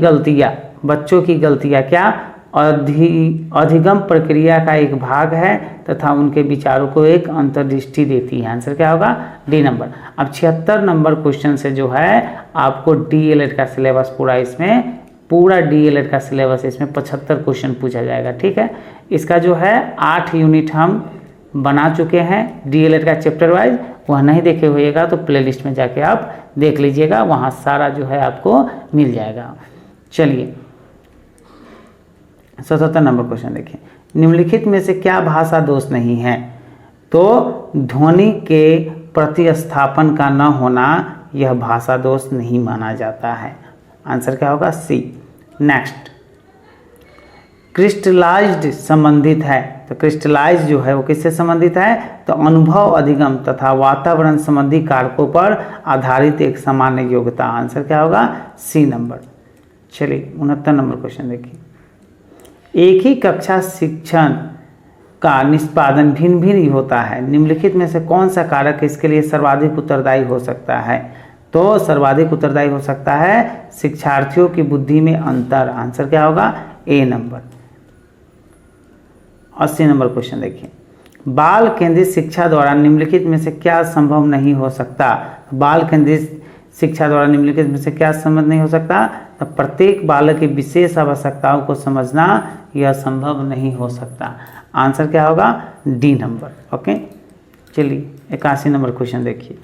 गलतियाँ क्या अधिगम प्रक्रिया का एक भाग है तथा उनके विचारों को एक अंतर्दृष्टि देती है। आंसर क्या होगा? D number. अब 76 नंबर क्वेश्चन से जो है आपको DLED का सिलेबस पूरा इसमें पूरा डीएलएड का सिलेबस, इसमें 75 क्वेश्चन पूछा जाएगा। ठीक है, इसका जो है 8 यूनिट हम बना चुके हैं डीएलएड का चैप्टर वाइज। वह नहीं देखे हुएगा तो प्लेलिस्ट में जाके आप देख लीजिएगा, वहाँ सारा जो है आपको मिल जाएगा। चलिए 77 नंबर क्वेश्चन देखिए, निम्नलिखित में से क्या भाषा दोष नहीं है? तो ध्वनि के प्रतिस्थापन का न होना यह भाषा दोष नहीं माना जाता है। आंसर क्या होगा? सी। नेक्स्ट, क्रिस्टलाइज्ड संबंधित है, तो क्रिस्टलाइज जो है वो किससे संबंधित है? तो अनुभव, अधिगम तथा वातावरण संबंधी कारकों पर आधारित एक सामान्य योग्यता। आंसर क्या होगा? C number. चलिए 69 नंबर क्वेश्चन देखिए, एक ही कक्षा शिक्षण का निष्पादन भिन्न भिन्न होता है, निम्नलिखित में से कौन सा कारक इसके लिए सर्वाधिक उत्तरदायी हो सकता है? तो सर्वाधिक उत्तरदायी हो सकता है शिक्षार्थियों की बुद्धि में अंतर। आंसर क्या होगा? ए नंबर। 80 नंबर क्वेश्चन देखिए, बाल केंद्रित शिक्षा द्वारा निम्नलिखित में से क्या संभव नहीं हो सकता? बाल केंद्रित शिक्षा द्वारा निम्नलिखित में से क्या संभव नहीं हो सकता? तो प्रत्येक बालक की विशेष आवश्यकताओं को समझना यह संभव नहीं हो सकता। आंसर क्या होगा? D number. ओके, चलिए 81 नंबर क्वेश्चन देखिए,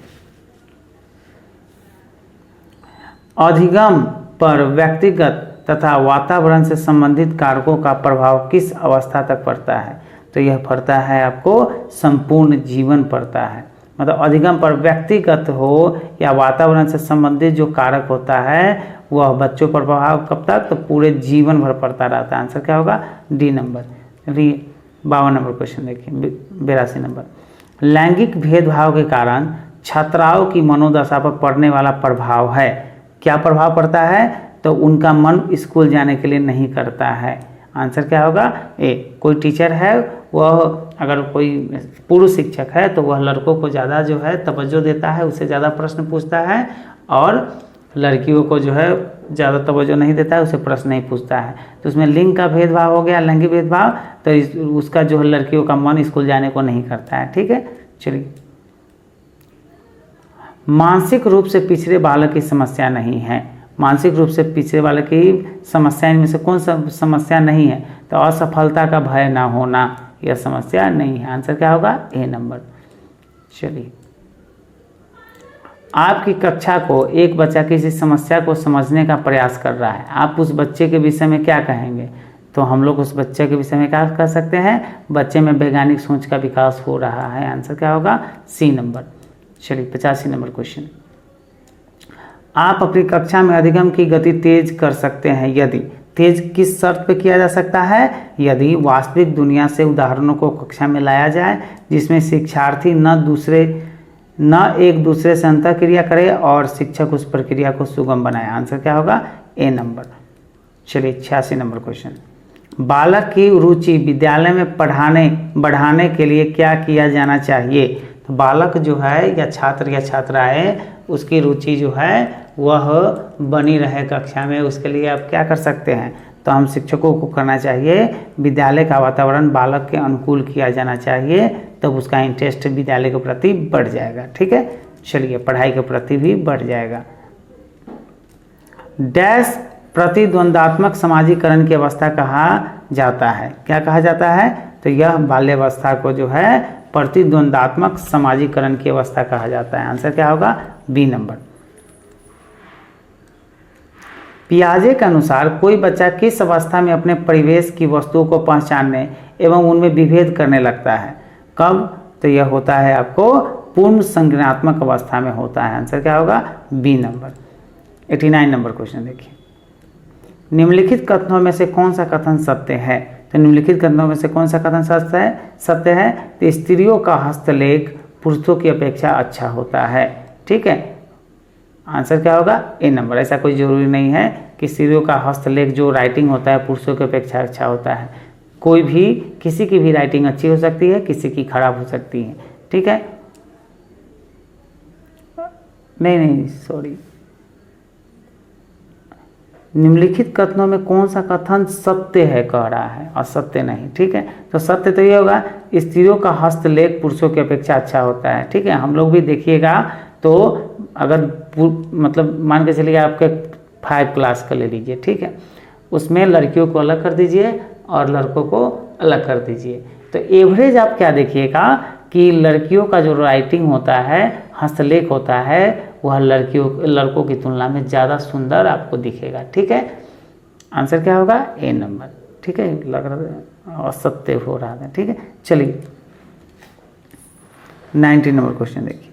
अधिगम पर व्यक्तिगत तथा वातावरण से संबंधित कारकों का प्रभाव किस अवस्था तक पड़ता है? तो यह पड़ता है आपको संपूर्ण जीवन पड़ता है। मतलब अधिगम पर व्यक्तिगत हो या वातावरण से संबंधित जो कारक होता है वह बच्चों पर प्रभाव कब तक? तो पूरे जीवन भर पड़ता रहता है। आंसर क्या होगा? D number. 52 नंबर क्वेश्चन देखिए, 82 नंबर, लैंगिक भेदभाव के कारण छात्राओं की मनोदशा पर पड़ने वाला प्रभाव है। क्या प्रभाव पड़ता है? तो उनका मन स्कूल जाने के लिए नहीं करता है। आंसर क्या होगा? ए। कोई टीचर है, वह अगर कोई पुरुष शिक्षक है तो वह लड़कों को ज़्यादा जो है तवज्जो देता है, उससे ज़्यादा प्रश्न पूछता है, और लड़कियों को जो है ज़्यादा तवज्जो नहीं देता है, उसे प्रश्न नहीं पूछता है। तो उसमें लिंग का भेदभाव हो गया, लैंगिक भेदभाव, तो उसका जो है लड़कियों का मन स्कूल जाने को नहीं करता है। ठीक है, चलिए, मानसिक रूप से पिछड़े बालक की समस्या नहीं है। मानसिक रूप से पिछड़े बालक की समस्या इनमें से कौन सा समस्या नहीं है? तो असफलता का भय ना होना, यह समस्या नहीं है। आंसर क्या होगा? ए नंबर। चलिए, आपकी कक्षा को एक बच्चा किसी समस्या को समझने का प्रयास कर रहा है, आप उस बच्चे के विषय में क्या कहेंगे? तो हम लोग उस बच्चे के विषय में क्या कह सकते हैं? बच्चे में वैज्ञानिक सोच का विकास हो रहा है। आंसर क्या होगा? C number. चलिए 85 नंबर क्वेश्चन, आप अपनी कक्षा में अधिगम की गति तेज कर सकते हैं यदि, तेज किस शर्त पे किया जा सकता है? यदि वास्तविक दुनिया से उदाहरणों को कक्षा में लाया जाए जिसमें शिक्षार्थी न एक दूसरे से अंतःक्रिया करे और शिक्षक उस प्रक्रिया को सुगम बनाए। आंसर क्या होगा? ए नंबर। चलिए 86 नंबर क्वेश्चन, बालक की रुचि विद्यालय में बढ़ाने के लिए क्या किया जाना चाहिए? तो बालक जो है या छात्र या छात्राएं, उसकी रुचि जो है वह बनी रहे कक्षा में, उसके लिए आप क्या कर सकते हैं? तो हम शिक्षकों को करना चाहिए, विद्यालय का वातावरण बालक के अनुकूल किया जाना चाहिए, तब उसका इंटरेस्ट विद्यालय के प्रति बढ़ जाएगा। ठीक है, चलिए, पढ़ाई के प्रति भी बढ़ जाएगा। डैश प्रतिद्वंदात्मक समाजीकरण की अवस्था कहा जाता है। क्या कहा जाता है? तो यह बाल्यावस्था को जो है प्रतिद्वंदात्मक समाजीकरण की अवस्था कहा जाता है। आंसर क्या होगा? B number. पियाजे के अनुसार कोई बच्चा किस अवस्था में अपने परिवेश की वस्तुओं को पहचानने एवं उनमें विभेद करने लगता है? कब? तो यह होता है आपको पूर्ण संज्ञानात्मक अवस्था में होता है। आंसर क्या होगा? B number. 89 नंबर क्वेश्चन देखिए, निम्नलिखित कथनों में से कौन सा कथन सत्य है? तो निम्नलिखित कथनों में से कौन सा कथन सत्य है? तो स्त्रियों का हस्तलेख पुरुषों की अपेक्षा अच्छा होता है। ठीक है, आंसर क्या होगा? ए नंबर। ऐसा कोई जरूरी नहीं है कि स्त्रियों का हस्तलेख जो राइटिंग होता है पुरुषों की अपेक्षा अच्छा होता है। कोई भी, किसी की भी राइटिंग अच्छी हो सकती है, किसी की खराब हो सकती है। ठीक है, नहीं सॉरी, निम्नलिखित कथनों में कौन सा कथन सत्य है कह रहा है, असत्य नहीं। ठीक है, तो सत्य तो ये होगा स्त्रियों का हस्तलेख पुरुषों की अपेक्षा अच्छा होता है। ठीक है, हम लोग भी देखिएगा तो अगर मतलब मान के चलिए आपके 5 क्लास का ले लीजिए। ठीक है, उसमें लड़कियों को अलग कर दीजिए और लड़कों को अलग कर दीजिए। तो एवरेज आप क्या देखिएगा कि लड़कियों का जो राइटिंग होता है, हस्तलेख होता है, वह लड़कों की तुलना में ज़्यादा सुंदर आपको दिखेगा। ठीक है, आंसर क्या होगा? ए नंबर। ठीक है, लग रहा है असत्य हो रहा था। ठीक है, चलिए 90 नंबर क्वेश्चन देखिए।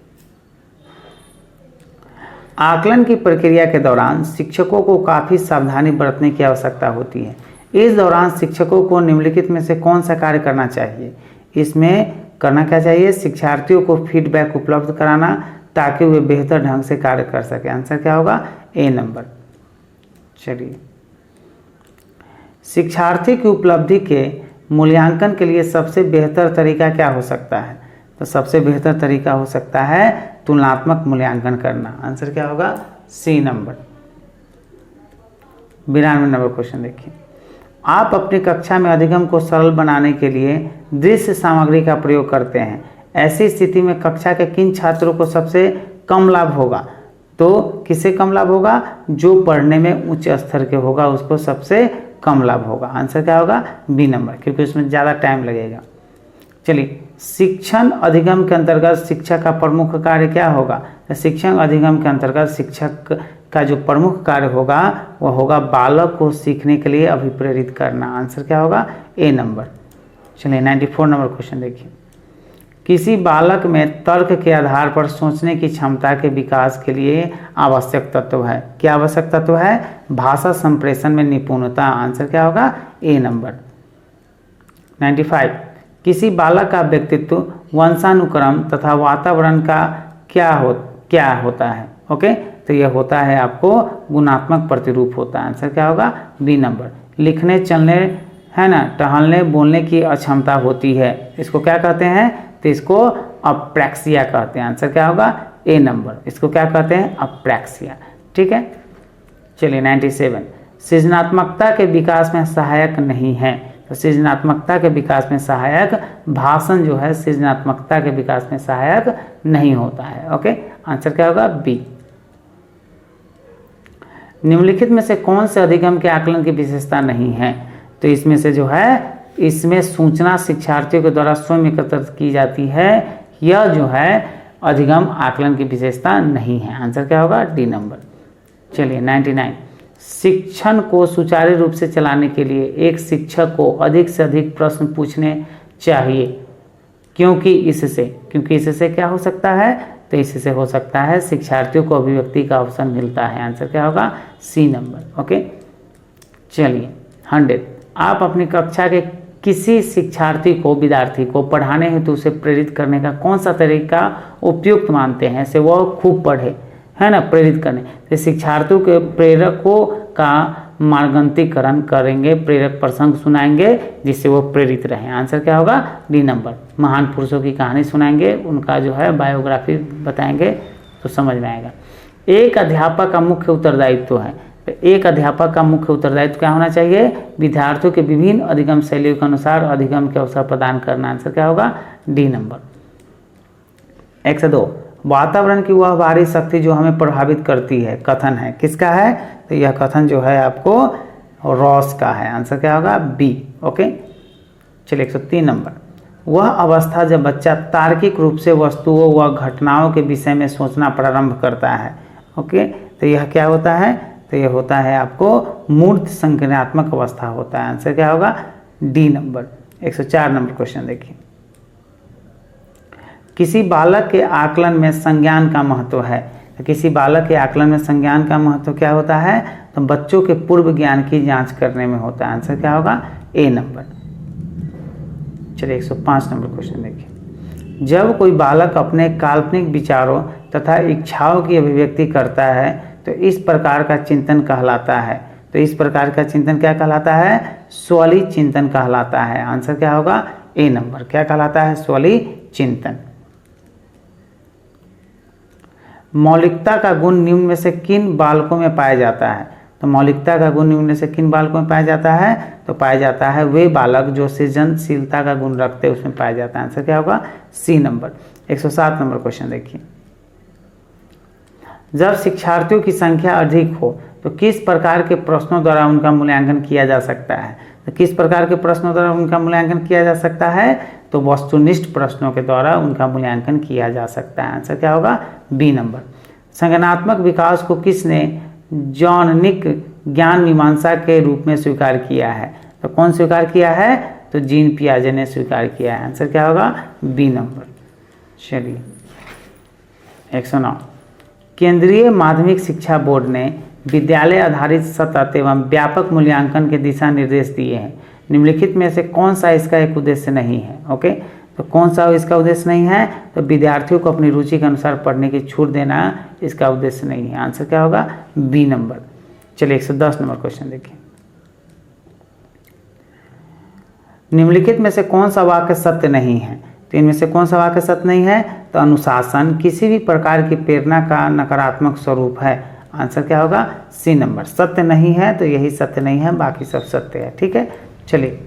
आकलन की प्रक्रिया के दौरान शिक्षकों को काफ़ी सावधानी बरतने की आवश्यकता होती है। इस दौरान शिक्षकों को निम्नलिखित में से कौन सा कार्य करना चाहिए? इसमें करना क्या चाहिए? शिक्षार्थियों को फीडबैक उपलब्ध कराना ताकि वे बेहतर ढंग से कार्य कर सकें। आंसर क्या होगा? ए नंबर। चलिए, शिक्षार्थी की उपलब्धि के मूल्यांकन के लिए सबसे बेहतर तरीका क्या हो सकता है? तो सबसे बेहतर तरीका हो सकता है तुलनात्मक मूल्यांकन करना। आंसर क्या होगा? C number. 92 नंबर क्वेश्चन देखिए। आप अपनी कक्षा में अधिगम को सरल बनाने के लिए दृश्य सामग्री का प्रयोग करते हैं। ऐसी स्थिति में कक्षा के किन छात्रों को सबसे कम लाभ होगा? तो किसे कम लाभ होगा? जो पढ़ने में उच्च स्तर के होगा उसको सबसे कम लाभ होगा। आंसर क्या होगा? बी नंबर, क्योंकि उसमें ज़्यादा टाइम लगेगा। चलिए, शिक्षण अधिगम के अंतर्गत शिक्षक का प्रमुख कार्य क्या होगा? तो शिक्षण अधिगम के अंतर्गत शिक्षक का जो प्रमुख कार्य होगा वह होगा बालक को सीखने के लिए अभिप्रेरित करना। आंसर क्या होगा? ए नंबर। चलिए 94 नंबर क्वेश्चन देखिए। किसी बालक में तर्क के आधार पर सोचने की क्षमता के विकास के लिए आवश्यक तत्व है। क्या आवश्यक तत्व है? भाषा संप्रेषण में निपुणता। आंसर क्या होगा? ए नंबर। 95, किसी बालक का व्यक्तित्व वंशानुक्रम तथा वातावरण का क्या होता है? ओके, तो यह होता है आपको गुणात्मक प्रतिरूप होता है। आंसर क्या होगा? B number. लिखने, चलने, है ना, टहलने, बोलने की अक्षमता होती है, इसको क्या कहते हैं? तो इसको अप्रैक्सिया कहते हैं। आंसर क्या होगा? ए नंबर। इसको क्या कहते हैं? अप्रैक्सिया। ठीक है, चलिए 97, सृजनात्मकता के विकास में सहायक नहीं है। तो सृजनात्मकता के विकास में सहायक भाषण जो है सृजनात्मकता के विकास में सहायक नहीं होता है। ओके, आंसर क्या होगा? बी। निम्नलिखित में से कौन से अधिगम के आकलन की विशेषता नहीं है? तो इसमें से जो है, इसमें सूचना शिक्षार्थियों के द्वारा स्वयं एकत्रित की जाती है, यह जो है अधिगम आकलन की विशेषता नहीं है। आंसर क्या होगा? D number. चलिए 99, शिक्षण को सुचारू रूप से चलाने के लिए एक शिक्षक को अधिक से अधिक प्रश्न पूछने चाहिए, क्योंकि इससे क्या हो सकता है? तो इससे हो सकता है शिक्षार्थियों को अभिव्यक्ति का अवसर मिलता है। आंसर क्या होगा? C number. ओके, चलिए 100, आप अपनी कक्षा के किसी विद्यार्थी को पढ़ाने हेतु उसे प्रेरित करने का कौन सा तरीका उपयुक्त मानते हैं? से वह खूब पढ़े, है ना, प्रेरित करने। तो शिक्षार्थियों के प्रेरकों का मार्गंतीकरण करेंगे, प्रेरक प्रसंग सुनाएंगे जिससे वो प्रेरित रहें। आंसर क्या होगा? D number. महान पुरुषों की कहानी सुनाएंगे, उनका जो है बायोग्राफी बताएंगे तो समझ में आएगा। एक अध्यापक का मुख्य उत्तरदायित्व है। एक अध्यापक का मुख्य उत्तरदायित्व क्या होना चाहिए? विद्यार्थियों के विभिन्न अधिगम शैलियों के अनुसार अधिगम के अवसर प्रदान करना। आंसर क्या होगा? D number. 102, वातावरण की वह बाहरी शक्ति जो हमें प्रभावित करती है, कथन है, किसका है? तो यह कथन जो है आपको रॉस का है। आंसर क्या होगा? बी। ओके, चलिए 103 नंबर, वह अवस्था जब बच्चा तार्किक रूप से वस्तुओं व घटनाओं के विषय में सोचना प्रारंभ करता है। ओके, तो यह क्या होता है? तो यह होता है आपको मूर्त संज्ञानात्मक अवस्था होता है। आंसर क्या होगा? D number. 104 नंबर क्वेश्चन देखिए। किसी बालक के आकलन में संज्ञान का महत्व है। तो किसी बालक के आकलन में संज्ञान का महत्व क्या होता है? तो बच्चों के पूर्व ज्ञान की जांच करने में होता है। आंसर क्या होगा? ए नंबर। चलिए 105 नंबर क्वेश्चन देखिए। जब कोई बालक अपने काल्पनिक विचारों तथा इच्छाओं की अभिव्यक्ति करता है तो इस प्रकार का चिंतन कहलाता है। तो इस प्रकार का चिंतन क्या कहलाता है? स्वली चिंतन कहलाता है। आंसर क्या होगा? ए नंबर। क्या कहलाता है? स्वली चिंतन। मौलिकता का गुण निम्न में से किन बालकों में पाया जाता है? तो मौलिकता का गुण निम्न में से किन बालकों में पाया जाता है? तो पाया जाता है वे बालक जो सृजनशीलता का गुण रखते हैं उसमें पाया जाता है। आंसर क्या होगा? C number. 107 नंबर क्वेश्चन देखिए। जब शिक्षार्थियों की संख्या अधिक हो तो किस प्रकार के प्रश्नों द्वारा उनका मूल्यांकन किया जा सकता है? तो किस प्रकार के प्रश्नों द्वारा उनका मूल्यांकन किया जा सकता है? तो वस्तुनिष्ठ प्रश्नों के द्वारा उनका मूल्यांकन किया जा सकता है। आंसर क्या होगा? B number. संज्ञानात्मक विकास को किसने जॉननिक ज्ञान मीमांसा के रूप में स्वीकार किया है? तो कौन स्वीकार किया है? तो जीन पियाजे ने स्वीकार किया है। आंसर क्या होगा? B number. चलिए 109, केंद्रीय माध्यमिक शिक्षा बोर्ड ने विद्यालय आधारित सतत एवं व्यापक मूल्यांकन के दिशा निर्देश दिए हैं। निम्नलिखित में से कौन सा इसका एक उद्देश्य नहीं है? ओके, तो कौन सा इसका उद्देश्य नहीं है? तो विद्यार्थियों को अपनी रुचि के अनुसार पढ़ने की छूट देना इसका उद्देश्य नहीं है। आंसर क्या होगा? B number. चलिए 110 नंबर क्वेश्चन देखिए। निम्नलिखित में से कौन सा वाक्य सत्य नहीं है? तो इनमें से कौन सा वाक्य सत्य नहीं है? तो अनुशासन किसी भी प्रकार की प्रेरणा का नकारात्मक स्वरूप है। आंसर क्या होगा? C number. सत्य नहीं है तो यही सत्य नहीं है, बाकी सब सत्य है। ठीक है, चलिए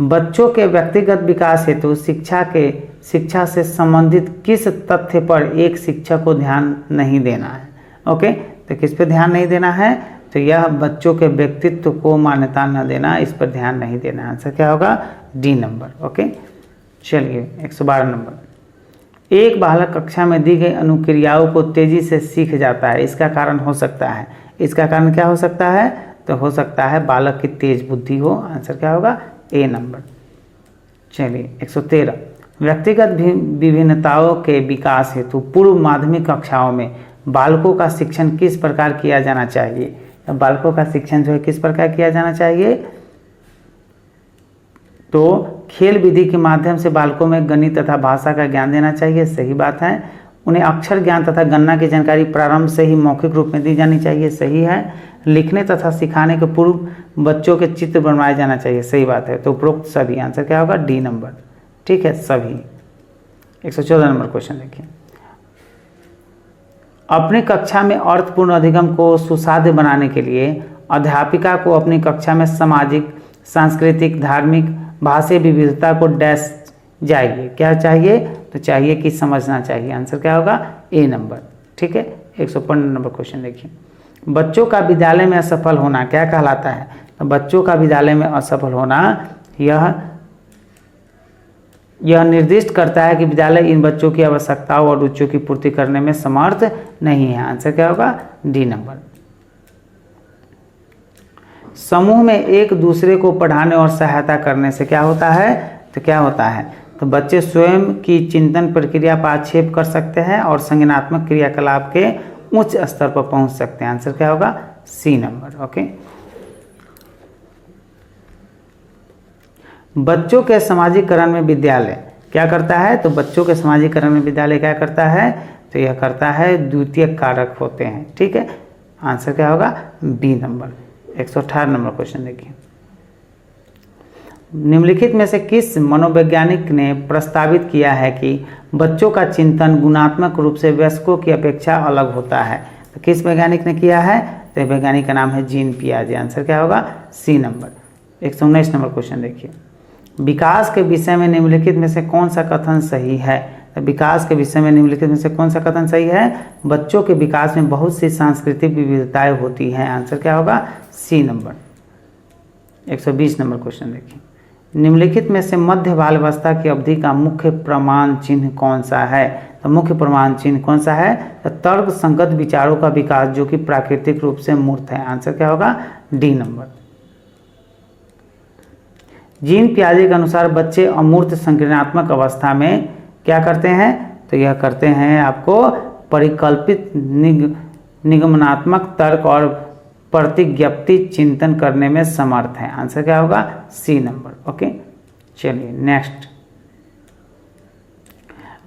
बच्चों के व्यक्तिगत विकास हेतु शिक्षा से संबंधित किस तथ्य पर एक शिक्षक को ध्यान नहीं देना है? ओके, तो किस पे ध्यान नहीं देना है? तो यह बच्चों के व्यक्तित्व को मान्यता न देना, इस पर ध्यान नहीं देना। आंसर क्या होगा? D number. ओके, चलिए 112 नंबर। एक बालक कक्षा में दी गई अनुक्रियाओं को तेजी से सीख जाता है, इसका कारण हो सकता है। इसका कारण क्या हो सकता है? तो हो सकता है बालक की तेज बुद्धि हो। आंसर क्या होगा? ए नंबर। चलिए 113, व्यक्तिगत विभिन्नताओं के विकास हेतु पूर्व माध्यमिक कक्षाओं में बालकों का शिक्षण किस प्रकार किया जाना चाहिए? तो बालकों का शिक्षण जो है किस प्रकार किया जाना चाहिए? तो खेल विधि के माध्यम से बालकों में गणित तथा भाषा का ज्ञान देना चाहिए। सही बात है। उन्हें अक्षर ज्ञान तथा गणना की जानकारी प्रारंभ से ही मौखिक रूप में दी जानी चाहिए। सही है। लिखने तथा सिखाने के पूर्व बच्चों के चित्र बनवाए जाना चाहिए। सही बात है। तो उपरोक्त सभी। आंसर क्या होगा? D number. ठीक है, सभी। 114 नंबर क्वेश्चन देखिए। अपनी कक्षा में अर्थपूर्ण अधिगम को सुसाध्य बनाने के लिए अध्यापिका को अपनी कक्षा में सामाजिक, सांस्कृतिक, धार्मिक, भाषाई विविधता को डैश जाइए। क्या चाहिए? तो चाहिए कि समझना चाहिए। आंसर क्या होगा? ए नंबर। ठीक है, 115 नंबर क्वेश्चन देखिए। बच्चों का विद्यालय में असफल होना क्या कहलाता है? तो बच्चों का विद्यालय में असफल होना यह निर्दिष्ट करता है कि विद्यालय इन बच्चों की आवश्यकताओं और रुचियों की पूर्ति करने में समर्थ नहीं है। आंसर क्या होगा? D number. समूह में एक दूसरे को पढ़ाने और सहायता करने से क्या होता है? तो क्या होता है? तो बच्चे स्वयं की चिंतन प्रक्रिया पर आक्षेप कर सकते हैं और संज्ञानात्मक क्रियाकलाप के उच्च स्तर पर पहुंच सकते हैं। आंसर क्या होगा? C number. ओके, बच्चों के समाजीकरण में विद्यालय क्या करता है? तो बच्चों के समाजीकरण में विद्यालय क्या करता है? तो यह करता है द्वितीयक कारक होते हैं। ठीक है, आंसर क्या होगा? B number. 118 नंबर क्वेश्चन देखिए। निम्नलिखित में से किस मनोवैज्ञानिक ने प्रस्तावित किया है कि बच्चों का चिंतन गुणात्मक रूप से वयस्कों की अपेक्षा अलग होता है? तो किस वैज्ञानिक ने किया है? तो वैज्ञानिक का नाम है जीन पियाजे। आंसर क्या होगा? C number. 119 नंबर क्वेश्चन देखिए। विकास के विषय में निम्नलिखित में से कौन सा कथन सही है? तो विकास के विषय में निम्नलिखित में से कौन सा कथन सही है? बच्चों के विकास में बहुत सी सांस्कृतिक विविधताएं होती हैं। आंसर क्या होगा? C number. 120 नंबर क्वेश्चन देखिए। निम्नलिखित में से मध्य बाल्यावस्था की अवधि का मुख्य प्रमाण चिन्ह कौन सा है? तो मुख्य प्रमाण चिन्ह कौन सा है? तो तर्क संगत विचारों का विकास जो कि प्राकृतिक रूप से मूर्त है। आंसर क्या होगा? D number. जीन पियाजे के अनुसार बच्चे अमूर्त संज्ञानात्मक अवस्था में क्या करते हैं? तो यह करते हैं आपको परिकल्पित निगमनात्मक तर्क और प्रतिज्ञप्ति चिंतन करने में समर्थ है। आंसर क्या होगा? C number. ओके, चलिए नेक्स्ट।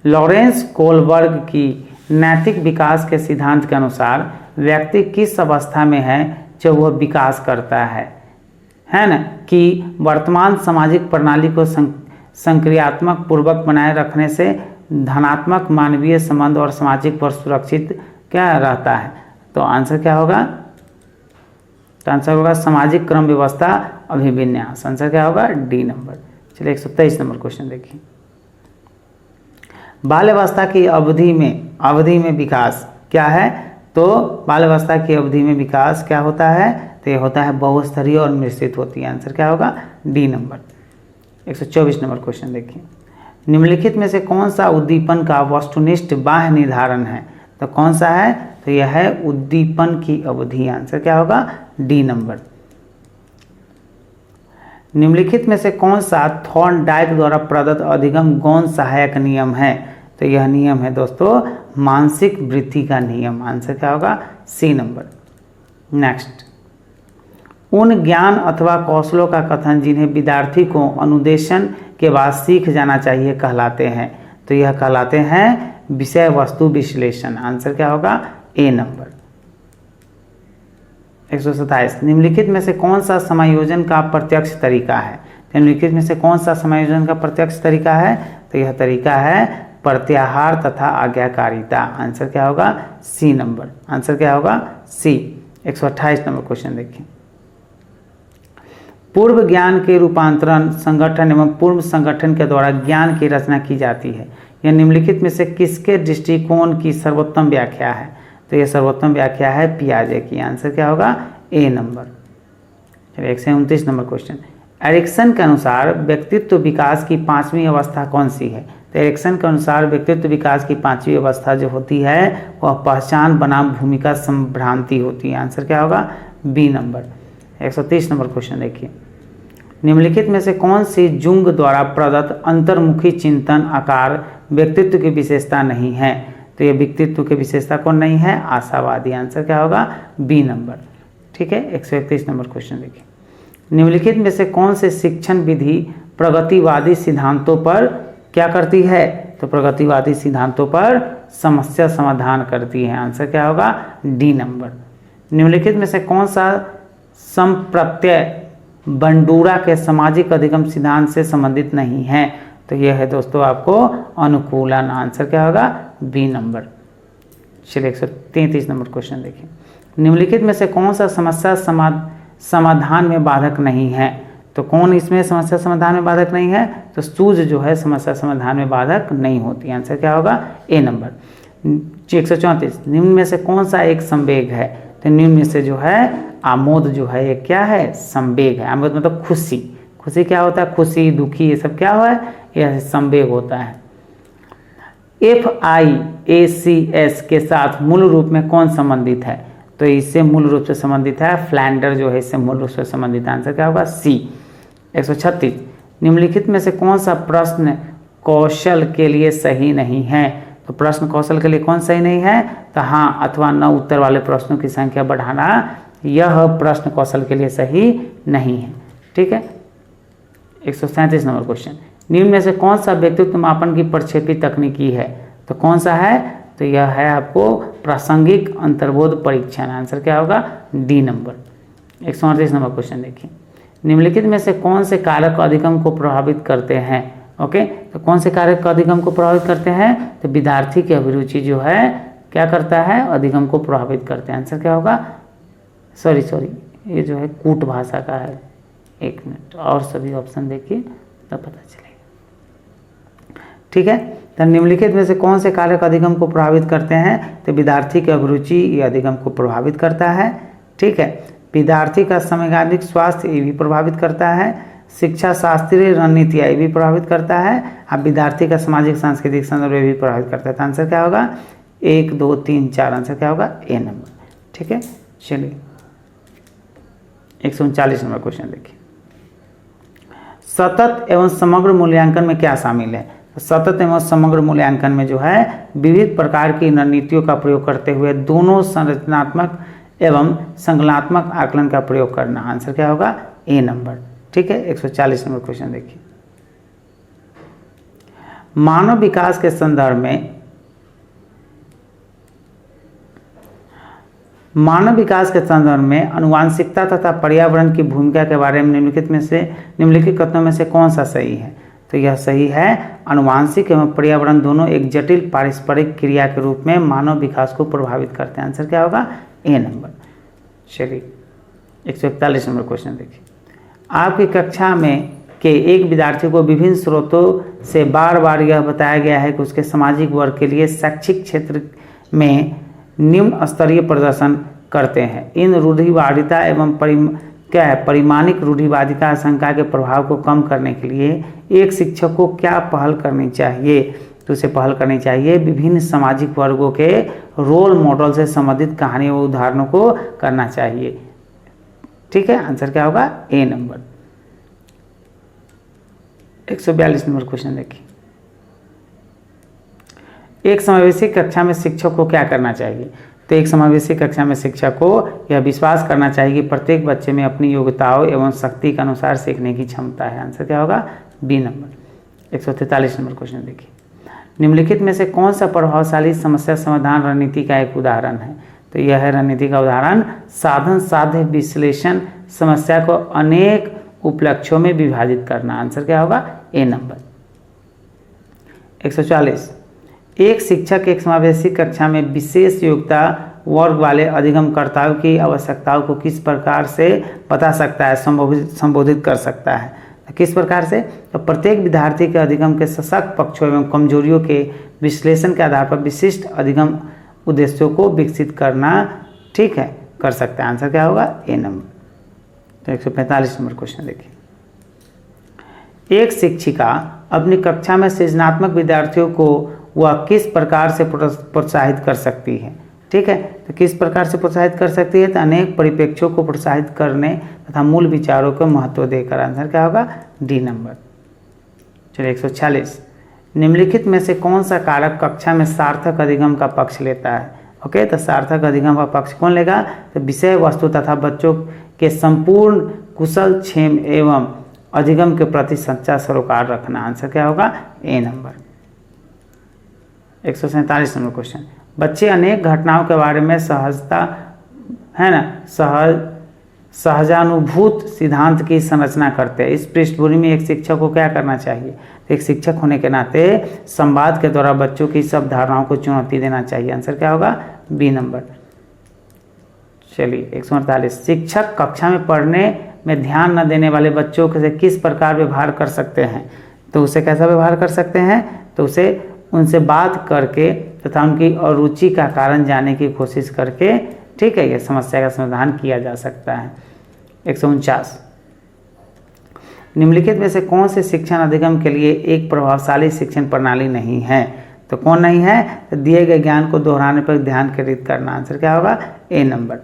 लॉरेंस कोलबर्ग की नैतिक विकास के सिद्धांत के अनुसार व्यक्ति किस अवस्था में है जब वह विकास करता है ना? कि वर्तमान सामाजिक प्रणाली को संक्रियात्मक पूर्वक बनाए रखने से धनात्मक मानवीय संबंध और सामाजिक पर सुरक्षित क्या रहता है? तो आंसर क्या होगा? तो आंसर होगा सामाजिक क्रम व्यवस्था अभिविन्यास। आंसर क्या होगा? D number. चलिए 123 नंबर क्वेश्चन देखिए। बाल्यावस्था की अवधि में विकास क्या है? तो बाल अवस्था की अवधि में विकास क्या होता है, तो ये होता है बहुस्तरीय और मिश्रित होती है। आंसर क्या होगा, डी नंबर। 124 नंबर क्वेश्चन देखिए, निम्नलिखित में से कौन सा उद्दीपन का वस्तुनिष्ठ बाह्य निर्धारण है, तो कौन सा है, तो यह है उद्दीपन की अवधि। आंसर क्या होगा, डी नंबर। निम्नलिखित में से कौन सा थॉर्नडाइक द्वारा प्रदत्त अधिगम गौण सहायक नियम है, तो यह नियम है दोस्तों मानसिक वृद्धि का नियम। आंसर क्या होगा, सी नंबर। नेक्स्ट, उन ज्ञान अथवा कौशलों का कथन जिन्हें विद्यार्थी को अनुदेशन के बाद सीख जाना चाहिए कहलाते हैं, तो यह कहलाते हैं विषय वस्तु विश्लेषण। आंसर क्या होगा, ए नंबर। 127, निम्नलिखित में से कौन सा समायोजन का प्रत्यक्ष तरीका है, निम्नलिखित में से कौन सा समायोजन का प्रत्यक्ष तरीका है, तो यह तरीका है प्रत्याहार तथा आज्ञाकारिता। आंसर क्या होगा, सी नंबर। आंसर क्या होगा, सी। 128 नंबर क्वेश्चन देखिए, पूर्व ज्ञान के रूपांतरण संगठन एवं पूर्व संगठन के द्वारा ज्ञान की रचना की जाती है, यह निम्नलिखित में से किसके दृष्टिकोण की सर्वोत्तम व्याख्या है, तो यह सर्वोत्तम व्याख्या है पियाजे की। आंसर क्या होगा, ए नंबर। चलिए 129 नंबर क्वेश्चन, एरिक्सन के अनुसार व्यक्तित्व विकास की 5वीं अवस्था कौन सी है, तो एरिक्सन के अनुसार व्यक्तित्व विकास की 5वीं अवस्था जो होती है वह पहचान बनाम भूमिका संभ्रांति होती है। आंसर क्या होगा, बी नंबर। 130 नंबर क्वेश्चन देखिए, निम्नलिखित में से कौन सी जुंग द्वारा प्रदत्त अंतर्मुखी चिंतन आकार व्यक्तित्व की विशेषता नहीं है, तो ये व्यक्तित्व की विशेषता कौन नहीं है, आशावादी। आंसर क्या होगा, बी नंबर। ठीक है, 131 नंबर क्वेश्चन देखिए, निम्नलिखित में से कौन से शिक्षण विधि प्रगतिवादी सिद्धांतों पर क्या करती है, तो प्रगतिवादी सिद्धांतों पर समस्या समाधान करती है। आंसर क्या होगा, डी नंबर। निम्नलिखित में से कौन सा संप्रत्यय बंडूरा के सामाजिक अधिगम सिद्धांत से संबंधित नहीं है, तो यह है दोस्तों आपको अनुकूलन। आंसर क्या होगा, बी नंबर। चलिए 133 नंबर क्वेश्चन देखिए, निम्नलिखित में से कौन सा समस्या समाधान में बाधक नहीं है, तो कौन इसमें समस्या समाधान में बाधक नहीं है, तो सूझ जो है समस्या समाधान में बाधक नहीं होती। आंसर क्या होगा, ए नंबर। 134, निम्न में से कौन सा एक संवेग है, तो निम्न में से जो है आमोद जो है ये क्या है, संवेग है। आमोद मतलब खुशी, खुशी क्या होता है, खुशी दुखी ये सब क्या है, यह संवेग होता है। FIACS के साथ मूल रूप में कौन संबंधित है, तो इससे मूल रूप से संबंधित है फ्लैंडर जो है, इससे मूल रूप से संबंधित। आंसर क्या होगा, सी। 136, निम्नलिखित में से कौन सा प्रश्न कौशल के लिए सही नहीं है, तो प्रश्न कौशल के लिए कौन सही नहीं है, तो हाँ अथवा न उत्तर वाले प्रश्नों की संख्या बढ़ाना यह प्रश्न कौशल के लिए सही नहीं है। ठीक है, 137 नंबर क्वेश्चन, निम्न में से कौन सा व्यक्तित्व मापन की प्रक्षेपी तकनीकी है, तो कौन सा है, तो यह है आपको प्रासंगिक अंतर्बोध परीक्षण। आंसर क्या होगा, डी नंबर। 138 नंबर क्वेश्चन देखिए, निम्नलिखित में से कौन से कारक अधिगम को प्रभावित करते हैं। ओके, तो कौन से कारक अधिगम को प्रभावित करते हैं, तो विद्यार्थी की अभिरुचि जो है क्या करता है, अधिगम को प्रभावित करते हैं। आंसर क्या होगा, सॉरी ये जो है कूट भाषा का है। एक मिनट और सभी ऑप्शन देखिए तब पता चलेगा। ठीक है, तो निम्नलिखित में से कौन से कारक अधिगम को प्रभावित करते हैं, तो विद्यार्थी की अभिरुचि ये अधिगम को प्रभावित करता है। ठीक है, विद्यार्थी का समकालीन स्वास्थ्य ये भी प्रभावित करता है, शिक्षा शास्त्रीय रणनीतियाँ ये भी प्रभावित करता है, अब विद्यार्थी का सामाजिक सांस्कृतिक संदर्भ भी प्रभावित करता है। तो आंसर क्या होगा, 1 2 3 4, आंसर क्या होगा, ए नंबर। ठीक है, चलिए 139 नंबर क्वेश्चन देखिए, सतत एवं समग्र मूल्यांकन में क्या शामिल है, तो सतत एवं समग्र मूल्यांकन में जो है विविध प्रकार की रणनीतियों का प्रयोग करते हुए दोनों संरचनात्मक एवं संज्ञानात्मक आकलन का प्रयोग करना। आंसर क्या होगा, ए नंबर। ठीक है, 140 नंबर क्वेश्चन देखिए, मानव विकास के संदर्भ में आनुवांशिकता तथा पर्यावरण की भूमिका के बारे में निम्नलिखित कथनों में से कौन सा सही है, तो यह सही है, आनुवांशिक एवं पर्यावरण दोनों एक जटिल पारस्परिक क्रिया के रूप में मानव विकास को प्रभावित करते हैं। आंसर क्या होगा, ए नंबर। चलिए 141 नंबर क्वेश्चन देखिए, आपकी कक्षा में के एक विद्यार्थी को विभिन्न स्रोतों से बार बार यह बताया गया है कि उसके सामाजिक वर्ग के लिए शैक्षिक क्षेत्र में निम्न स्तरीय प्रदर्शन करते हैं। इन रूढ़िवादिता एवं परिमाणिक रूढ़िवादिता आशंका के प्रभाव को कम करने के लिए एक शिक्षक को क्या पहल करनी चाहिए? तो उसे पहल करनी चाहिए विभिन्न सामाजिक वर्गों के रोल मॉडल से संबंधित कहानियों व उदाहरणों को करना चाहिए। ठीक है, आंसर क्या होगा? ए नंबर। 142 नंबर क्वेश्चन देखिए, एक समावेशी कक्षा में शिक्षक को क्या करना चाहिए? तो एक समावेशी कक्षा में शिक्षक को यह विश्वास करना चाहिए कि प्रत्येक बच्चे में अपनी योग्यताओं एवं शक्ति के अनुसार सीखने की क्षमता है। आंसर क्या होगा? B number. 143 नंबर क्वेश्चन देखिए, निम्नलिखित में से कौन सा प्रभावशाली समस्या समाधान रणनीति का एक उदाहरण है? तो यह है रणनीति का उदाहरण साधन साध्य विश्लेषण, समस्या को अनेक उपलक्ष्यों में विभाजित करना। आंसर क्या होगा? ए नंबर। 144, एक शिक्षक एक समावेशी कक्षा में विशेष योग्यता वर्ग वाले अधिगमकर्ताओं की आवश्यकताओं को किस प्रकार से बता सकता है, संबोधित कर सकता है? किस प्रकार से? तो प्रत्येक विद्यार्थी के अधिगम के सशक्त पक्षों एवं कमजोरियों के विश्लेषण के आधार पर विशिष्ट अधिगम उद्देश्यों को विकसित करना, ठीक है, कर सकता है। आंसर क्या होगा? ए नंबर। तो 145 नंबर क्वेश्चन देखिए, एक शिक्षिका अपनी कक्षा में सृजनात्मक विद्यार्थियों को वह किस प्रकार से प्रोत्साहित कर सकती है? ठीक है, तो किस प्रकार से प्रोत्साहित कर सकती है? तो अनेक परिप्रेक्ष्यों को प्रोत्साहित करने तथा मूल विचारों को महत्व देकर। आंसर क्या होगा? D number. चलिए 146, निम्नलिखित में से कौन सा कारक कक्षा में सार्थक अधिगम का पक्ष लेता है? ओके, तो सार्थक अधिगम का पक्ष कौन लेगा? तो विषय वस्तु तथा बच्चों के संपूर्ण कुशल क्षेम एवं अधिगम के प्रति सच्चा सरोकार रखना। आंसर क्या होगा? ए नंबर। 147 नंबर क्वेश्चन, बच्चे अनेक घटनाओं के बारे में सहजता, है ना, सहजानुभूत सिद्धांत की संरचना करते हैं। इस पृष्ठभूमि में एक शिक्षक को क्या करना चाहिए? एक शिक्षक होने के नाते संवाद के द्वारा बच्चों की सब धारणाओं को चुनौती देना चाहिए। आंसर क्या होगा? B number. चलिए 148, शिक्षक कक्षा में पढ़ने में ध्यान न देने वाले बच्चों से किस प्रकार व्यवहार कर सकते हैं? तो उसे कैसा व्यवहार कर सकते हैं? तो उसे उनसे बात करके तथा उनकी अरुचि का कारण जानने की कोशिश करके, ठीक है, यह समस्या का समाधान किया जा सकता है। 149, निम्नलिखित में से कौन से शिक्षण अधिगम के लिए एक प्रभावशाली शिक्षण प्रणाली नहीं है? तो कौन नहीं है? तो दिए गए ज्ञान को दोहराने पर ध्यान केंद्रित करना। आंसर क्या होगा? ए नंबर।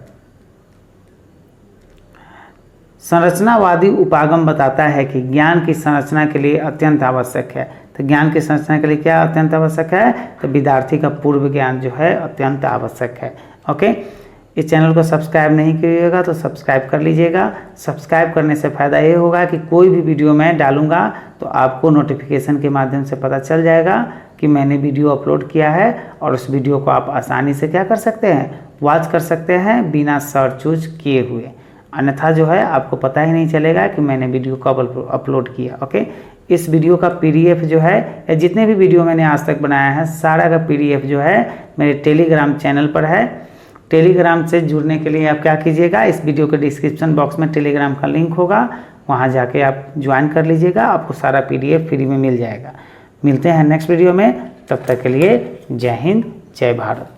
संरचनावादी उपागम बताता है कि ज्ञान की संरचना के लिए अत्यंत आवश्यक है। तो ज्ञान की संरचना के लिए क्या अत्यंत आवश्यक है? तो विद्यार्थी का पूर्व ज्ञान जो है अत्यंत आवश्यक है। ओके, इस चैनल को सब्सक्राइब नहीं कीजिएगा तो सब्सक्राइब कर लीजिएगा। सब्सक्राइब करने से फ़ायदा ये होगा कि कोई भी वीडियो मैं डालूंगा तो आपको नोटिफिकेशन के माध्यम से पता चल जाएगा कि मैंने वीडियो अपलोड किया है, और उस वीडियो को आप आसानी से क्या कर सकते हैं? वॉच कर सकते हैं बिना सर्च यूज किए हुए। अन्यथा जो है आपको पता ही नहीं चलेगा कि मैंने वीडियो कब अपलोड किया। ओके, इस वीडियो का पीडीएफ जो है, या जितने भी वीडियो मैंने आज तक बनाया है सारा का पीडीएफ जो है मेरे टेलीग्राम चैनल पर है। टेलीग्राम से जुड़ने के लिए आप क्या कीजिएगा, इस वीडियो के डिस्क्रिप्शन बॉक्स में टेलीग्राम का लिंक होगा, वहाँ जाके आप ज्वाइन कर लीजिएगा, आपको सारा पीडीएफ फ्री में मिल जाएगा। मिलते हैं नेक्स्ट वीडियो में, तब तक के लिए जय हिंद, जय भारत।